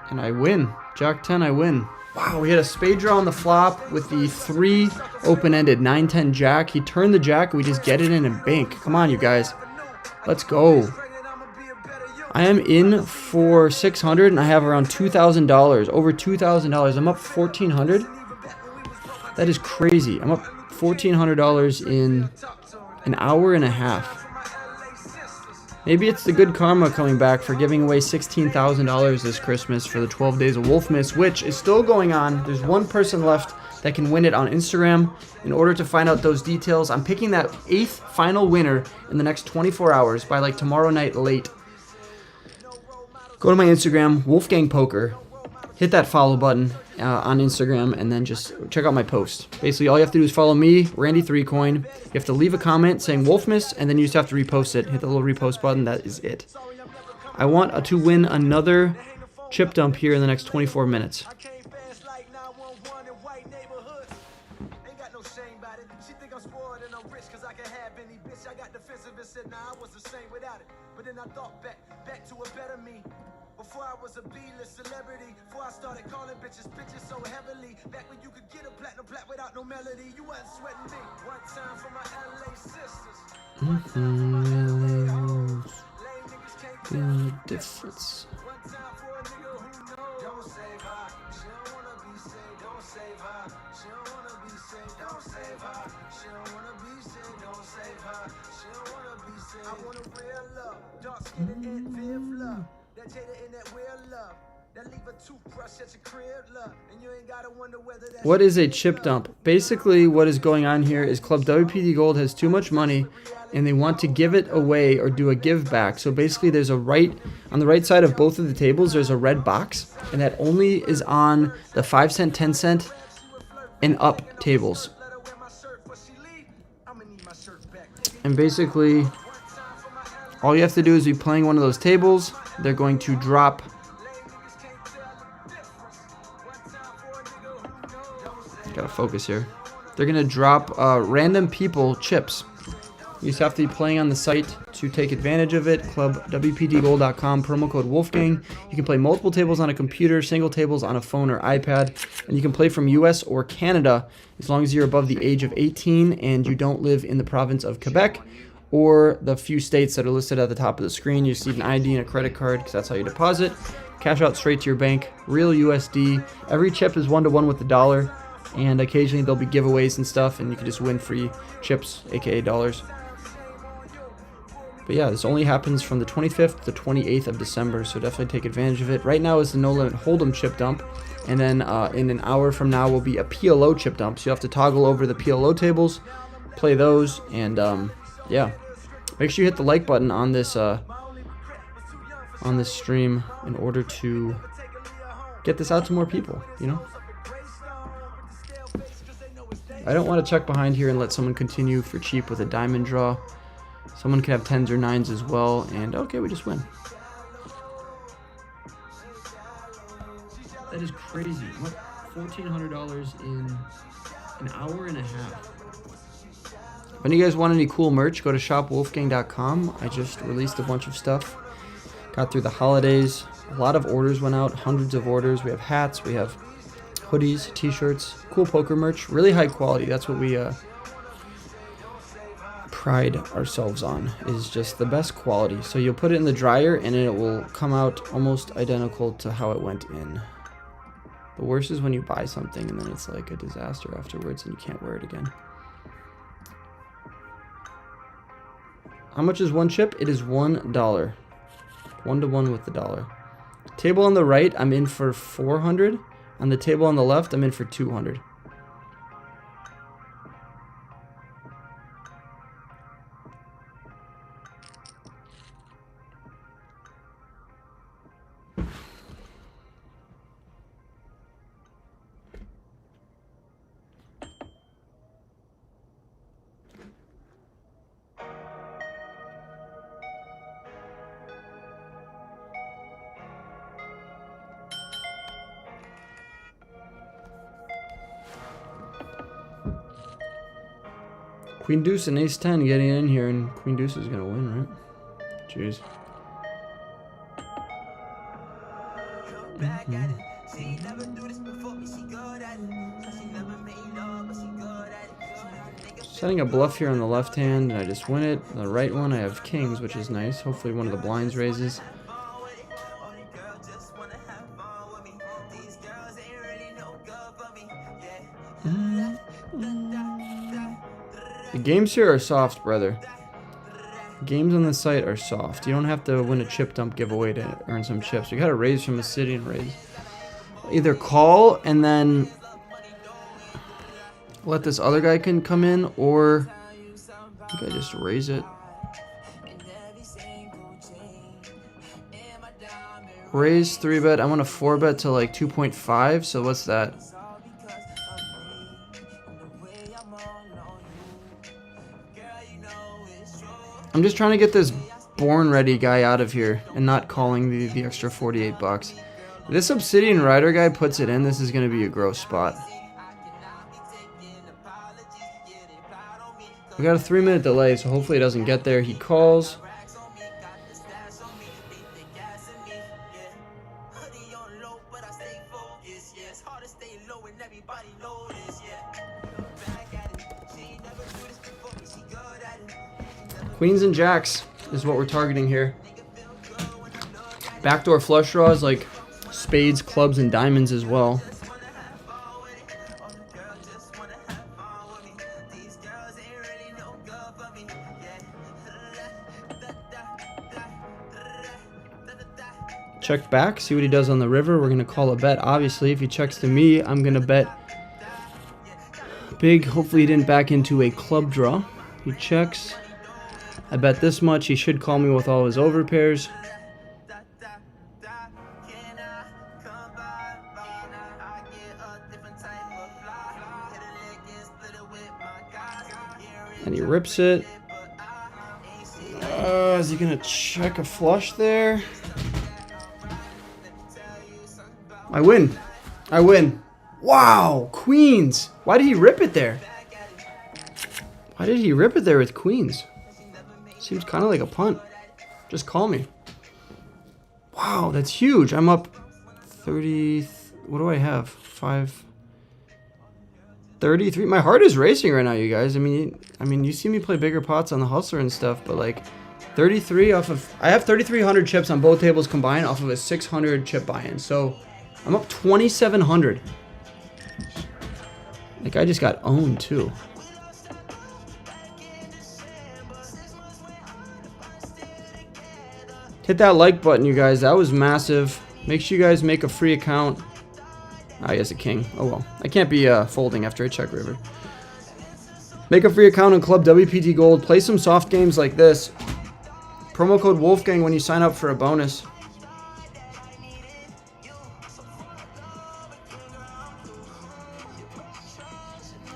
S1: And I win. Jack 10, I win. Wow, we had a spade draw on the flop with the 3 open-ended 9-10 jack. He turned the jack and we just get it in and bank. Come on, you guys. Let's go. I am in for 600 and I have around $2,000. Over $2,000. I'm up $1,400. That is crazy. I'm up $1,400 in an hour and a half. Maybe it's the good karma coming back for giving away $16,000 this Christmas for the 12 Days of Wolfmas, which is still going on. There's one person left that can win it on Instagram. In order to find out those details, I'm picking that 8th final winner in the next 24 hours by like tomorrow night late. Go to my Instagram, Wolfgang Poker. Hit that follow button on Instagram and then just check out my post. Basically, all you have to do is follow me, Randy3Coin. You have to leave a comment saying Wolfmas, and then you just have to repost it. Hit the little repost button. That is it. I want to win another chip dump here in the next 24 minutes.
S2: Before I was a B-list celebrity, before I started calling bitches so heavily, back when you could get a platinum plat without no melody, you wasn't sweating me. One time for my LA sisters.
S1: Feel the difference.
S2: One time for a nigga who knows. Don't save her. She don't wanna be saved. Don't save her. She don't wanna be saved. Don't save her. She don't wanna be saved. Don't save her. She don't wanna be saved. I want a real love. Dark skin and Viv love. That Jada in that weird love. That leave a toothbrush at your crib love. And you ain't gotta wonder whether that's
S1: What is a chip dump? Basically, what is going on here is Club WPT Gold has too much money and they want to give it away or do a give back. So basically there's on the right side of both of the tables, there's a red box, and that only is on the 5 cent, 10 cent, and up tables. And basically, all you have to do is be playing one of those tables. They're going to drop gotta focus here. They're gonna drop random people chips. You just have to be playing on the site to take advantage of it. ClubWPTGold.com, promo code Wolfgang. You can play multiple tables on a computer, single tables on a phone or iPad, and you can play from US or Canada as long as you're above the age of 18 and you don't live in the province of Quebec or the few states that are listed at the top of the screen. You just need an ID and a credit card because that's how you deposit. Cash out straight to your bank, real USD. Every chip is 1-to-1 with the dollar, and occasionally there'll be giveaways and stuff, and you can just win free chips, aka dollars. But yeah, this only happens from the 25th to the 28th of December, so definitely take advantage of it. Right now is the No Limit Hold'em chip dump, and then in an hour from now will be a PLO chip dump. So you have to toggle over the PLO tables, play those, and yeah. Make sure you hit the like button on this stream in order to get this out to more people, you know? I don't want to check behind here and let someone continue for cheap with a diamond draw. Someone could have 10s or 9s as well, and okay, we just win. That is crazy. What? $1,400 in an hour and a half. If any of you guys want any cool merch, go to shopwolfgang.com. I just released a bunch of stuff. Got through the holidays. A lot of orders went out, hundreds of orders. We have hats, we have hoodies, t-shirts, cool poker merch, really high quality. That's what we pride ourselves on, is just the best quality. So you'll put it in the dryer and it will come out almost identical to how it went in. The worst is when you buy something and then it's like a disaster afterwards and you can't wear it again. How much is one chip? It is $1. 1 to 1 with the dollar. Table on the right, I'm in for 400. On the table on the left, I'm in for 200. Queen Deuce and Ace 10 getting in here, and Queen Deuce is gonna win, right? Jeez. Setting a bluff here on the left hand, and I just win it. On the right one, I have kings, which is nice. Hopefully one of the blinds raises. The games here are soft, brother. Games on the site are soft. You don't have to win a chip dump giveaway to earn some chips. You gotta raise from a city and raise. Either call and then let this other guy can come in, or I think I just raise it. Raise 3-bet. I want a 4-bet to like 2.5. So what's that? I'm just trying to get this born ready guy out of here and not calling the extra 48 bucks. If this Obsidian Rider guy puts it in, this is going to be a gross spot. We got a 3-minute delay, so hopefully it doesn't get there. He calls. Queens and jacks is what we're targeting here. Backdoor flush draws like spades, clubs, and diamonds as well. Check back, see what he does on the river. We're going to call a bet. Obviously, if he checks to me, I'm going to bet big. Hopefully he didn't back into a club draw. He checks. I bet this much. He should call me with all his overpairs. And he rips it. Is he going to check a flush there? I win. I win. Wow, queens. Why did he rip it there? Why did he rip it there with queens? Seems kind of like a punt. Just call me. Wow, that's huge. I'm up 30. What do I have? 33. My heart is racing right now, you guys. I mean, you see me play bigger pots on the Hustler and stuff, but like 33 off of. I have 3,300 chips on both tables combined off of a 600 chip buy-in. So I'm up 2,700. Like I just got owned too. Hit that like button, you guys. That was massive. Make sure you guys make a free account. Ah, he has a king. Oh well. I can't be folding after I check river. Make a free account on Club WPT Gold. Play some soft games like this. Promo code Wolfgang when you sign up for a bonus.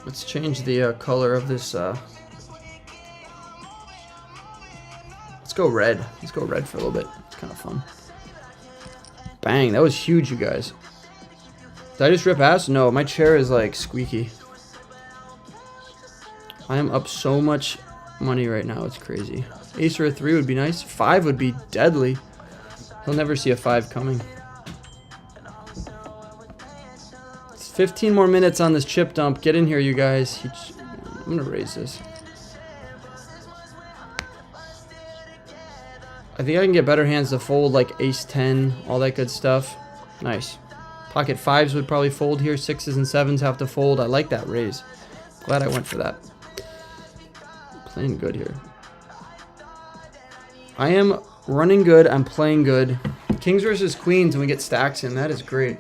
S1: Let's change the color of this. Let's go red. Let's go red for a little bit. It's kind of fun. Bang, that was huge, you guys. Did I just rip ass? No, my chair is like squeaky. I am up so much money right now. It's crazy. Ace or a 3 would be nice. 5 would be deadly. He'll never see a 5 coming. It's 15 more minutes on this chip dump. Get in here, you guys. I'm going to raise this. I think I can get better hands to fold, like ace 10, all that good stuff. Nice. Pocket 5s would probably fold here. 6s and 7s have to fold. I like that raise. Glad I went for that. Playing good here. I am running good. I'm playing good. Kings versus queens, and we get stacks in. That is great.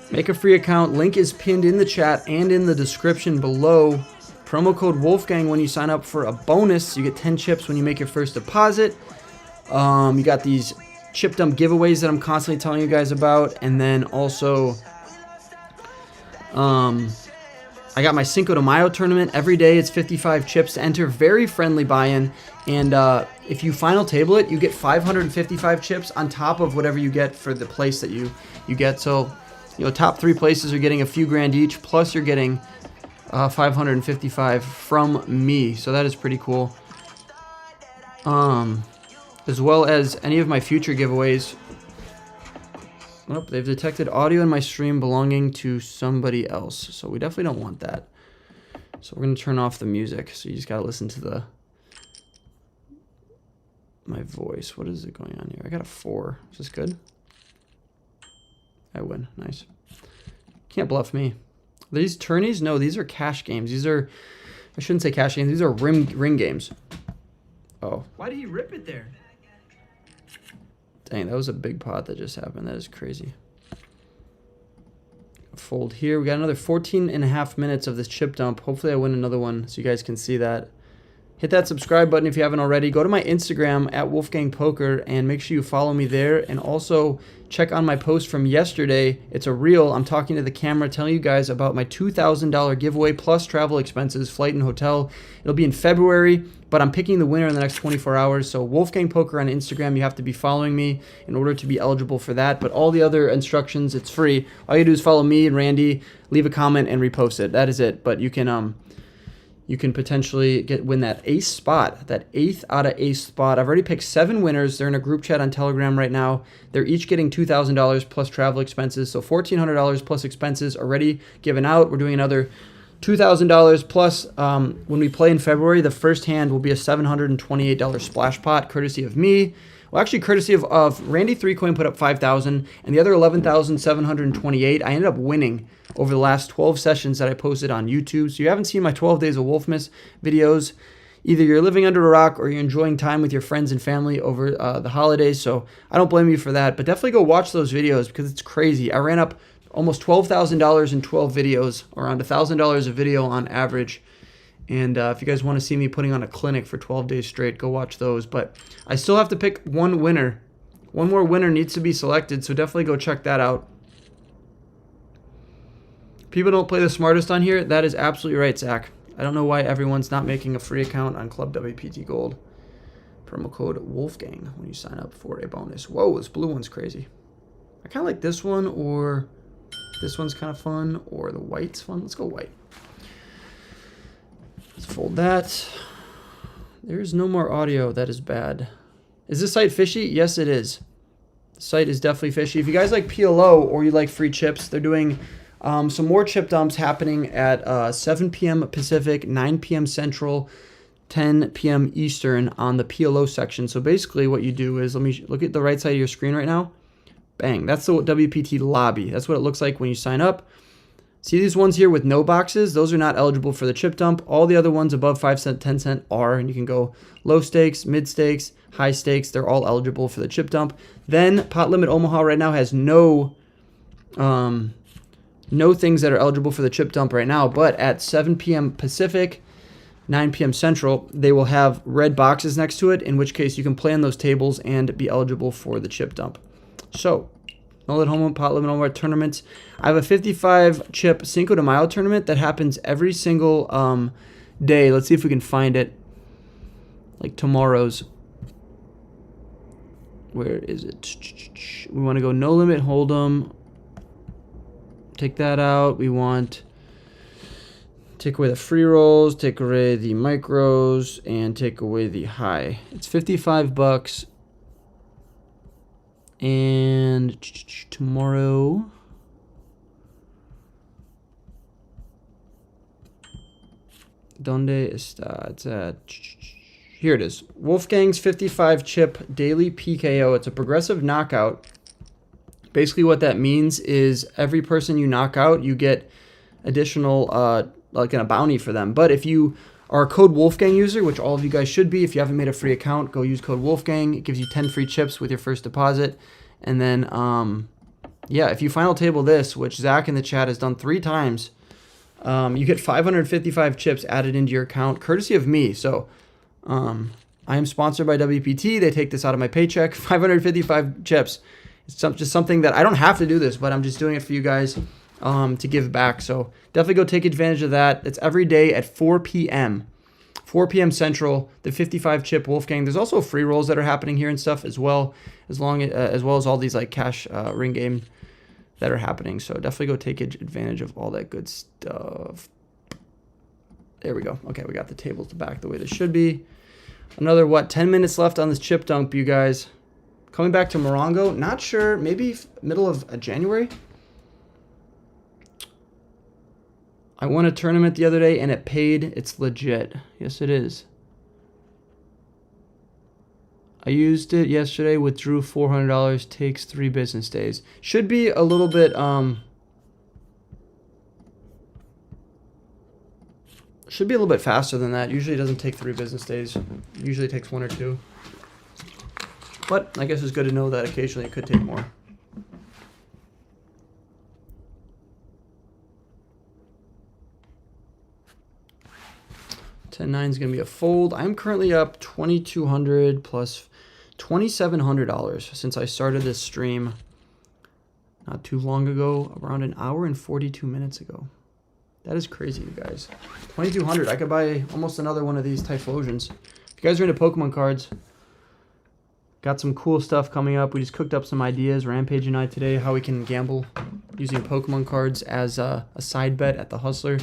S1: Make a free account. Link is pinned in the chat and in the description below. Promo code Wolfgang when you sign up for a bonus. You get 10 chips when you make your first deposit. You got these chip dump giveaways that I'm constantly telling you guys about. And then also, I got my Cinco de Mayo tournament. Every day it's 55 chips to enter. Very friendly buy-in. And if you final table it, you get 555 chips on top of whatever you get for the place that you get. So, you know, top 3 places are getting a few grand each, plus you're getting 555 from me. So that is pretty cool. As well as any of my future giveaways. Oh, they've detected audio in my stream belonging to somebody else. So we definitely don't want that. So we're going to turn off the music. So you just got to listen to my voice. What is it going on here? I got a 4. Is this good? I win. Nice. Can't bluff me. Are these tourneys? No, these are cash games. These are, I shouldn't say cash games. These are ring games. Oh.
S3: Why did he rip it there?
S1: Dang, that was a big pot that just happened. That is crazy. Fold here. We got another 14 and a half minutes of this chip dump. Hopefully I win another one so you guys can see that. Hit that subscribe button if you haven't already. Go to my Instagram at Wolfgang Poker and make sure you follow me there. And also check on my post from yesterday. It's a reel. I'm talking to the camera, telling you guys about my $2,000 giveaway plus travel expenses, flight and hotel. It'll be in February, but I'm picking the winner in the next 24 hours. So Wolfgang Poker on Instagram, you have to be following me in order to be eligible for that. But all the other instructions, it's free. All you do is follow me and Randy, leave a comment and repost it. That is it. But you can potentially win that ace spot, that 8th out of ace spot. I've already picked 7 winners. They're in a group chat on Telegram right now. They're each getting $2,000 plus travel expenses. So $1,400 plus expenses already given out. We're doing another $2,000 plus when we play in February. The first hand will be a $728 splash pot courtesy of me. Well, actually, courtesy of Randy 3Coin put up 5,000 and the other 11,728. I ended up winning over the last 12 sessions that I posted on YouTube. So you haven't seen my 12 Days of Wolfmas videos. Either you're living under a rock or you're enjoying time with your friends and family over the holidays. So I don't blame you for that. But definitely go watch those videos because it's crazy. I ran up almost $12,000 in 12 videos, around $1,000 a video on average. And if you guys want to see me putting on a clinic for 12 days straight, go watch those. But I still have to pick one winner. One more winner needs to be selected, so definitely go check that out. People don't play the smartest on here. That is absolutely right, Zach. I don't know why everyone's not making a free account on Club WPT Gold. Promo code Wolfgang when you sign up for a bonus. Whoa, this blue one's crazy. I kind of like this one, or this one's kind of fun, or the white's fun. Let's go white. Let's fold that. There's no more audio. That is bad. Is this site fishy? Yes, it is. The site is definitely fishy. If you guys like PLO or you like free chips, they're doing some more chip dumps happening at 7 p.m. Pacific, 9 p.m. Central, 10 p.m. Eastern on the PLO section. So basically what you do is, let me look at the right side of your screen right now. Bang. That's the WPT lobby. That's what it looks like when you sign up. See these ones here with no boxes? Those are not eligible for the chip dump. All the other ones above 5 cent, 10 cent are, and you can go low stakes, mid stakes, high stakes. They're all eligible for the chip dump. Then Pot Limit Omaha right now has no things that are eligible for the chip dump right now, but at 7 p.m. Pacific, 9 p.m. Central, they will have red boxes next to it, in which case you can play on those tables and be eligible for the chip dump. So, No Limit Home Pot Limit Omaha tournaments. I have a 55 chip Cinco de Mayo tournament that happens every single day. Let's see if we can find it. Like tomorrow's. Where is it? We want to go No Limit Hold'em. take that out. We want take away the free rolls, take away the micros, and take away the high. It's $55. And tomorrow, ¿Dónde está? It's at, here it is. Wolfgang's 55 chip daily PKO. It's a progressive knockout. Basically what that means is every person you knock out, you get additional, like a bounty for them. But if you are a code Wolfgang user, which all of you guys should be, if you haven't made a free account, go use code Wolfgang. It gives you 10 free chips with your first deposit. And then, yeah, if you final table this, which Zach in the chat has done 3 times, you get 555 chips added into your account, courtesy of me. So I am sponsored by WPT. They take this out of my paycheck. 555 chips. It's just something that I don't have to do this, but I'm just doing it for you guys to give back. So definitely go take advantage of that. It's every day at 4 p.m. 4 p.m. Central, the 55 chip Wolfgang. There's also free rolls that are happening here and stuff as well, as well as all these like cash ring game that are happening. So definitely go take advantage of all that good stuff. There we go. Okay, we got the tables back the way they should be. Another, 10 minutes left on this chip dump, you guys. Coming back to Morongo, not sure, maybe middle of January. I won a tournament the other day and it paid. It's legit. Yes, it is. I used it yesterday, withdrew $400, takes 3 business days. Should be a little bit, should be a little bit faster than that. Usually it doesn't take 3 business days. Usually it takes 1 or 2. But I guess it's good to know that occasionally it could take more. $10-9 is going to be a fold. I'm currently up $2,200 plus $2,700 since I started this stream not too long ago, around an hour and 42 minutes ago. That is crazy, you guys. $2,200. I could buy almost another one of these Typhlosions. If you guys are into Pokemon cards, got some cool stuff coming up. We just cooked up some ideas, Rampage and I today, how we can gamble using Pokemon cards as a side bet at the Hustler.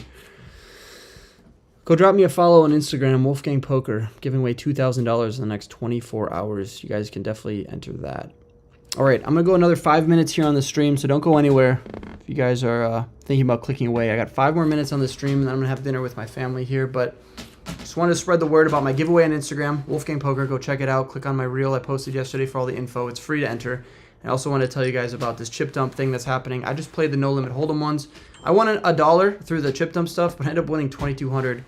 S1: Go drop me a follow on Instagram, Wolfgang Poker, giving away $2,000 in the next 24 hours. You guys can definitely enter that. All right, I'm going to go another 5 minutes here on the stream, so don't go anywhere. If you guys are thinking about clicking away, I got 5 more minutes on the stream, and then I'm going to have dinner with my family here. But just wanted to spread the word about my giveaway on Instagram, Wolfgang Poker. Go check it out. Click on my reel I posted yesterday for all the info. It's free to enter. I also want to tell you guys about this chip dump thing that's happening. I just played the No Limit Hold'em ones. I won $1 through the chip dump stuff, but I ended up winning $2,200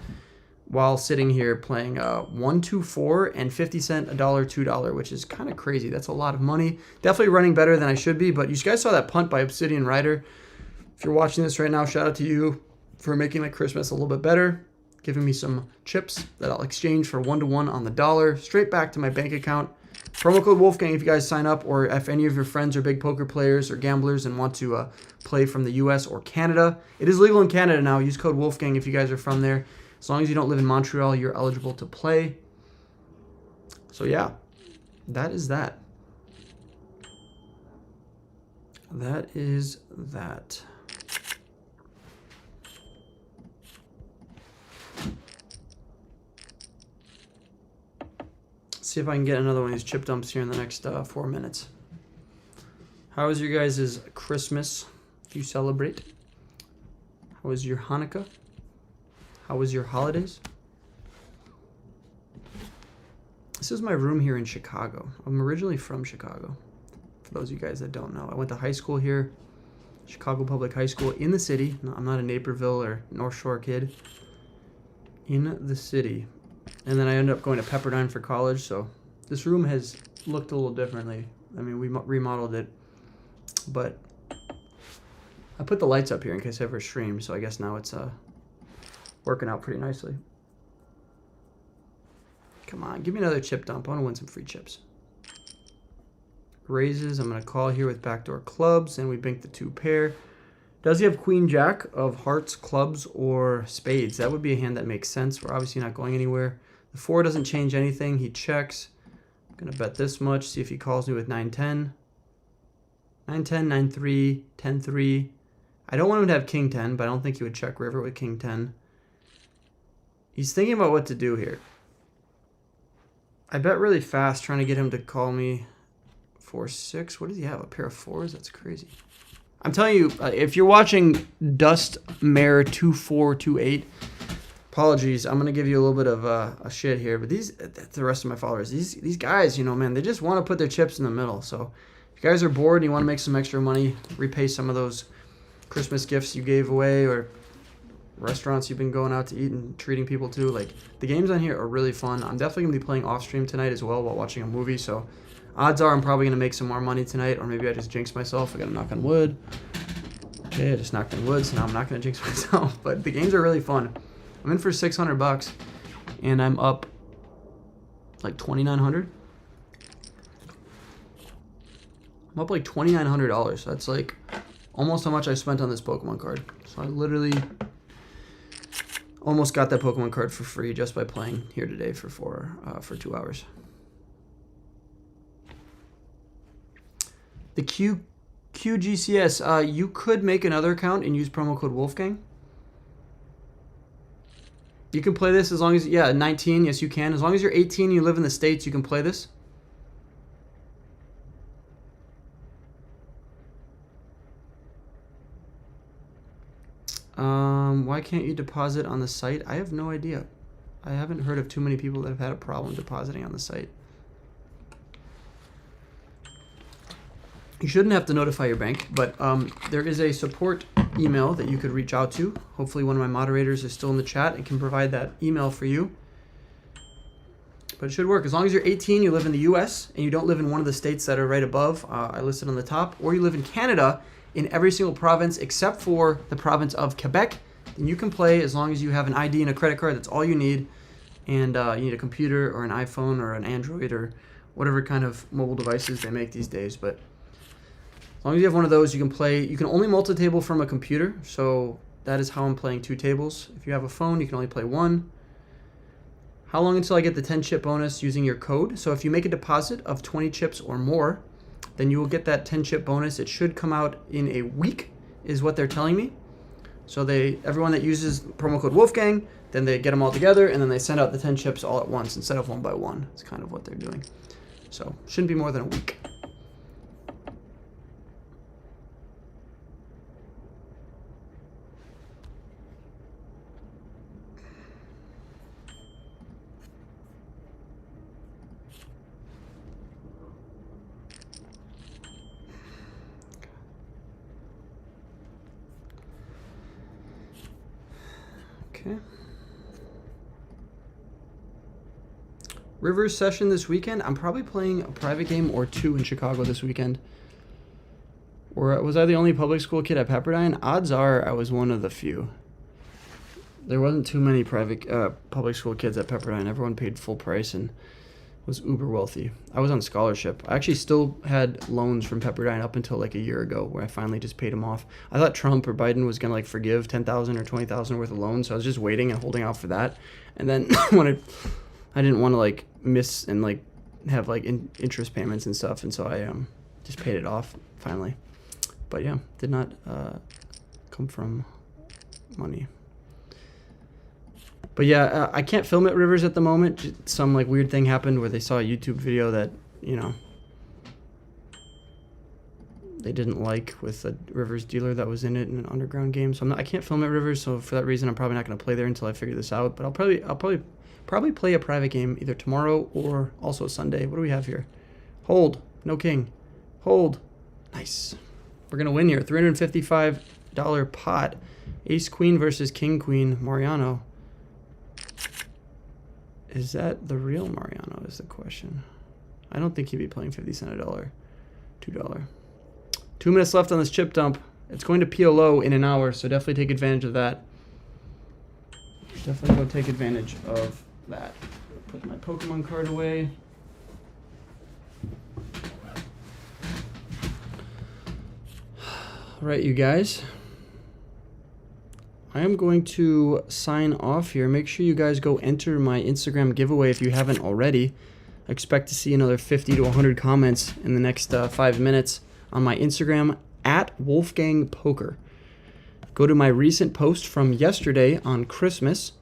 S1: while sitting here playing 1, 2, 4 and 50 cent, $1, $2, which is kind of crazy. That's a lot of money. Definitely running better than I should be, but you guys saw that punt by Obsidian Rider. If you're watching this right now, shout out to you for making my Christmas a little bit better, giving me some chips that I'll exchange for 1-to-1 on the dollar, straight back to my bank account. Promo code Wolfgang if you guys sign up, or if any of your friends are big poker players or gamblers and want to play from the US or Canada. It is legal in Canada now. Use code Wolfgang if you guys are from there. As long as you don't live in Montreal, you're eligible to play. So yeah, that is that. That is that. See if I can get another one of these chip dumps here in the next 4 minutes. How was your guys' Christmas, if you celebrate? How was your Hanukkah? How was your holidays? This is my room here in Chicago. I'm originally from Chicago, for those of you guys that don't know. I went to high school here, Chicago Public High School in the city. No, I'm not a Naperville or North Shore kid. In the city. And then I ended up going to Pepperdine for college, so this room has looked a little differently. I mean, we remodeled it, but I put the lights up here in case I ever stream, so I guess now it's working out pretty nicely. Come on, give me another chip dump. I want to win some free chips. Raises, I'm going to call here with backdoor clubs, and we bank the 2 pair. Does he have Queen Jack of hearts, clubs, or spades? That would be a hand that makes sense. We're obviously not going anywhere. The 4 doesn't change anything. He checks. I'm going to bet this much, see if he calls me with 9-10. 9-10, 9-3, 10-3. I don't want him to have king 10, but I don't think he would check river with king 10. He's thinking about what to do here. I bet really fast trying to get him to call me 4-6. What does he have? A pair of 4s? That's crazy. I'm telling you, if you're watching Dust Mare 2428, apologies, I'm gonna give you a little bit of a shit here, but the rest of my followers, these guys, you know, man, they just want to put their chips in the middle. So if you guys are bored and you want to make some extra money, repay some of those Christmas gifts you gave away or restaurants you've been going out to eat and treating people to, like, the games on here are really fun. I'm definitely gonna be playing off stream tonight as well while watching a movie, so odds are I'm probably gonna make some more money tonight, or maybe I just jinx myself. I gotta knock on wood. Okay, I just knocked on wood, so now I'm not gonna jinx myself. But the games are really fun. I'm in for $600, and I'm up like 2,900. I'm up like $2,900. That's like almost how much I spent on this Pokemon card. So I literally almost got that Pokemon card for free just by playing here today for 2 hours. The QGCS, you could make another account and use promo code Wolfgang. You can play this as long as, 19, yes you can. As long as you're 18, you live in the States, you can play this. Why can't you deposit on the site? I have no idea. I haven't heard of too many people that have had a problem depositing on the site. You shouldn't have to notify your bank, but there is a support email that you could reach out to. Hopefully one of my moderators is still in the chat and can provide that email for you. But it should work. As long as you're 18, you live in the US, and you don't live in one of the states that are right above, I listed on the top, or you live in Canada, in every single province except for the province of Quebec, then you can play as long as you have an ID and a credit card. That's all you need. And you need a computer or an iPhone or an Android or whatever kind of mobile devices they make these days. But as long as you have one of those, you can play. You can only multi-table from a computer, so that is how I'm playing 2 tables. If you have a phone, you can only play 1. How long until I get the 10 chip bonus using your code? So if you make a deposit of 20 chips or more, then you will get that 10 chip bonus. It should come out in a week, is what they're telling me. So everyone that uses promo code Wolfgang, then they get them all together, and then they send out the 10 chips all at once instead of one by one. It's kind of what they're doing. So shouldn't be more than a week. Okay. Rivers session this weekend. I'm probably playing a private game or 2 in Chicago this weekend. Or was I the only public school kid at Pepperdine? Odds are I was one of the few. There wasn't too many public school kids at Pepperdine. Everyone paid full price and was uber wealthy. I was on scholarship. I actually still had loans from Pepperdine up until like a year ago, where I finally just paid them off. I thought Trump or Biden was gonna like forgive $10,000 or $20,000 worth of loans, so I was just waiting and holding out for that. And then I didn't want to like miss and like have like interest payments and stuff, and so I just paid it off finally. But yeah, did not come from money. But yeah, I can't film at Rivers at the moment. Some like weird thing happened where they saw a YouTube video that, you know, they didn't like with a Rivers dealer that was in it in an underground game. So I can't film at Rivers. So for that reason, I'm probably not going to play there until I figure this out. But I'll probably play a private game either tomorrow or also Sunday. What do we have here? Hold. No king. Hold. Nice. We're going to win here. $355 pot. Ace Queen versus King Queen. Mariano. Is that the real Mariano is the question. I don't think he'd be playing 50 cents a dollar. $2. 2 minutes left on this chip dump. It's going to PLO in an hour, so definitely take advantage of that. Definitely go take advantage of that. Put my Pokemon card away. All right, you guys. I am going to sign off here. Make sure you guys go enter my Instagram giveaway if you haven't already. I expect to see another 50 to 100 comments in the next 5 minutes on my Instagram at Wolfgang Poker. go to my recent post from yesterday on Christmas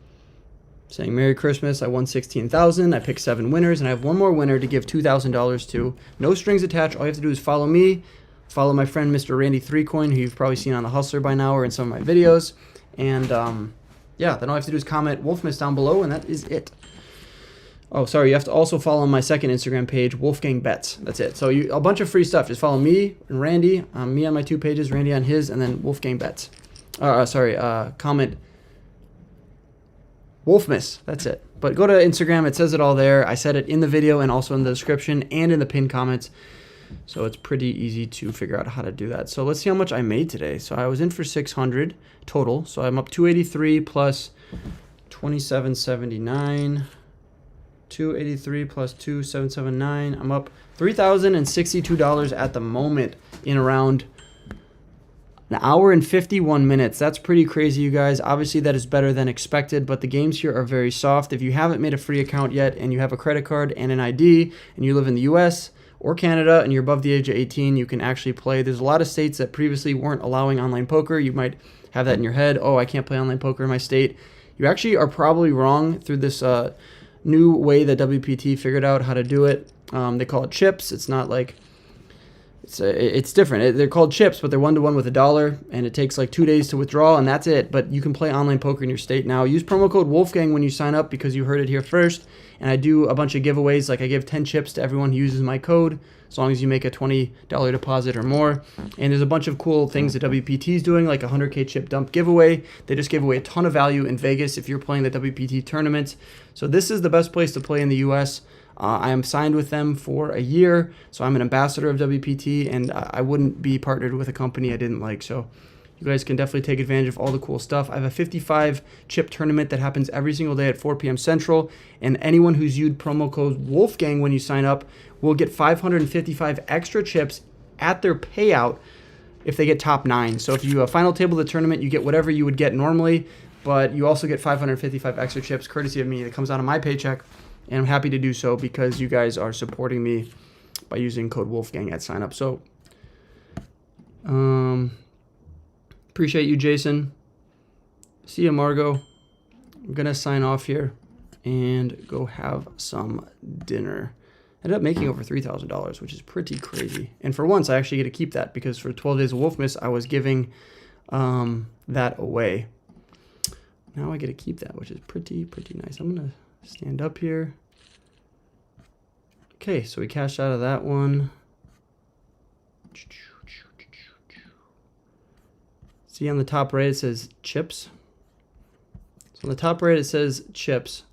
S1: saying Merry Christmas. I won 16,000. I picked 7 winners, and I have one more winner to give $2,000 to. No strings attached. All you have to do is follow me, follow my friend Mr. Randy 3Coin, who you've probably seen on The Hustler by now or in some of my videos. And yeah, then all you have to do is comment Wolfmas down below, and that is it. Oh, sorry, you have to also follow my second Instagram page, Wolfgang Bets. That's it. So a bunch of free stuff. Just follow me and Randy, me on my 2 pages, Randy on his, and then Wolfgang Bets. Comment Wolfmas. That's it. But go to Instagram. It says it all there. I said it in the video and also in the description and in the pinned comments. So it's pretty easy to figure out how to do that. So let's see how much I made today. So I was in for 600 total. So I'm up 283 plus 2779. 283 plus 2779. I'm up $3,062 at the moment in around an hour and 51 minutes. That's pretty crazy, you guys. Obviously, that is better than expected, but the games here are very soft. If you haven't made a free account yet and you have a credit card and an ID and you live in the US or Canada and you're above the age of 18, you can actually play. There's a lot of states that previously weren't allowing online poker. You might have that in your head. Oh, I can't play online poker in my state. You actually are probably wrong through this new way that WPT figured out how to do it. They call it chips. It's not like it's different. They're called chips, but they're 1-to-1 with $1, and it takes like 2 days to withdraw, and that's it. But you can play online poker in your state now. Use promo code Wolfgang when you sign up because you heard it here first. And I do a bunch of giveaways. Like I give 10 chips to everyone who uses my code, as long as you make a $20 deposit or more. And there's a bunch of cool things that WPT is doing, like a 100K chip dump giveaway. They just gave away a ton of value in Vegas if you're playing the WPT tournament. So this is the best place to play in the US. I am signed with them for a year, so I'm an ambassador of WPT, and I wouldn't be partnered with a company I didn't like. So you guys can definitely take advantage of all the cool stuff. I have a 55 chip tournament that happens every single day at 4 p.m. Central, and anyone who's used promo code Wolfgang when you sign up will get 555 extra chips at their payout if they get top 9. So if you final table the tournament, you get whatever you would get normally, but you also get 555 extra chips courtesy of me. That comes out of my paycheck. And I'm happy to do so because you guys are supporting me by using code Wolfgang at sign up. So, appreciate you, Jason. See you, Margot. I'm going to sign off here and go have some dinner. I ended up making over $3,000, which is pretty crazy. And for once, I actually get to keep that because for 12 days of Wolfmas, I was giving that away. Now I get to keep that, which is pretty nice. I'm going to stand up here. Okay, so we cashed out of that one. See on the top right, it says chips. So on the top right, it says chips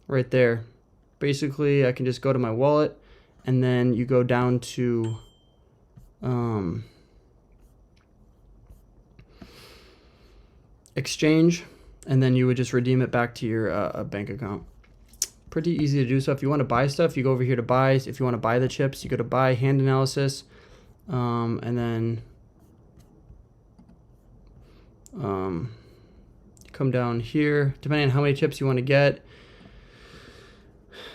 S1: right there. Basically, I can just go to my wallet and then you go down to exchange, and then you would just redeem it back to your bank account. Pretty easy to do. So if you want to buy stuff, you go over here to buy. If you want to buy the chips, you go to buy, hand analysis, and then you come down here, depending on how many chips you want to get.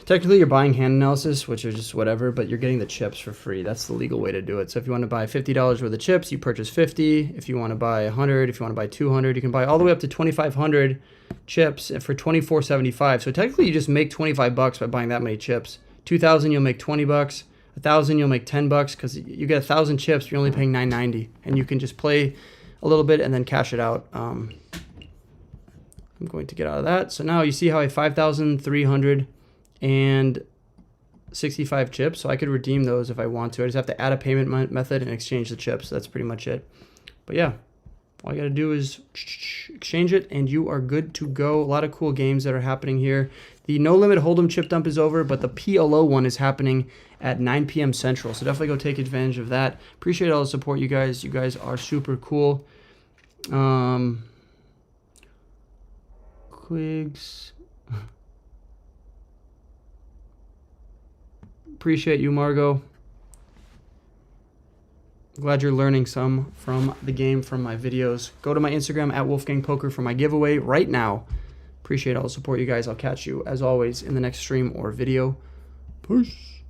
S1: Technically, you're buying hand analysis, which is just whatever, but you're getting the chips for free. That's the legal way to do it. So if you want to buy $50 worth of chips, you purchase 50. If you want to buy 100, if you want to buy 200, you can buy all the way up to 2,500 chips for $24.75. So technically, you just make $25 by buying that many chips. 2,000, you'll make $20. 1,000, you'll make $10 because you get 1,000 chips. You're only paying $9.90, and you can just play a little bit and then cash it out. I'm going to get out of that. So now you see how I have 5,365 chips. So I could redeem those if I want to. I just have to add a payment method and exchange the chips. That's pretty much it. But yeah, all you got to do is exchange it and you are good to go. A lot of cool games that are happening here. The No Limit Hold'em chip dump is over, but the PLO one is happening at 9 p.m. Central. So definitely go take advantage of that. Appreciate all the support, you guys. You guys are super cool. Quigs. Appreciate you, Margot. Glad you're learning some from the game, from my videos. Go to my Instagram at Wolfgang Poker for my giveaway right now. Appreciate all the support, you guys. I'll catch you, as always, in the next stream or video. Peace.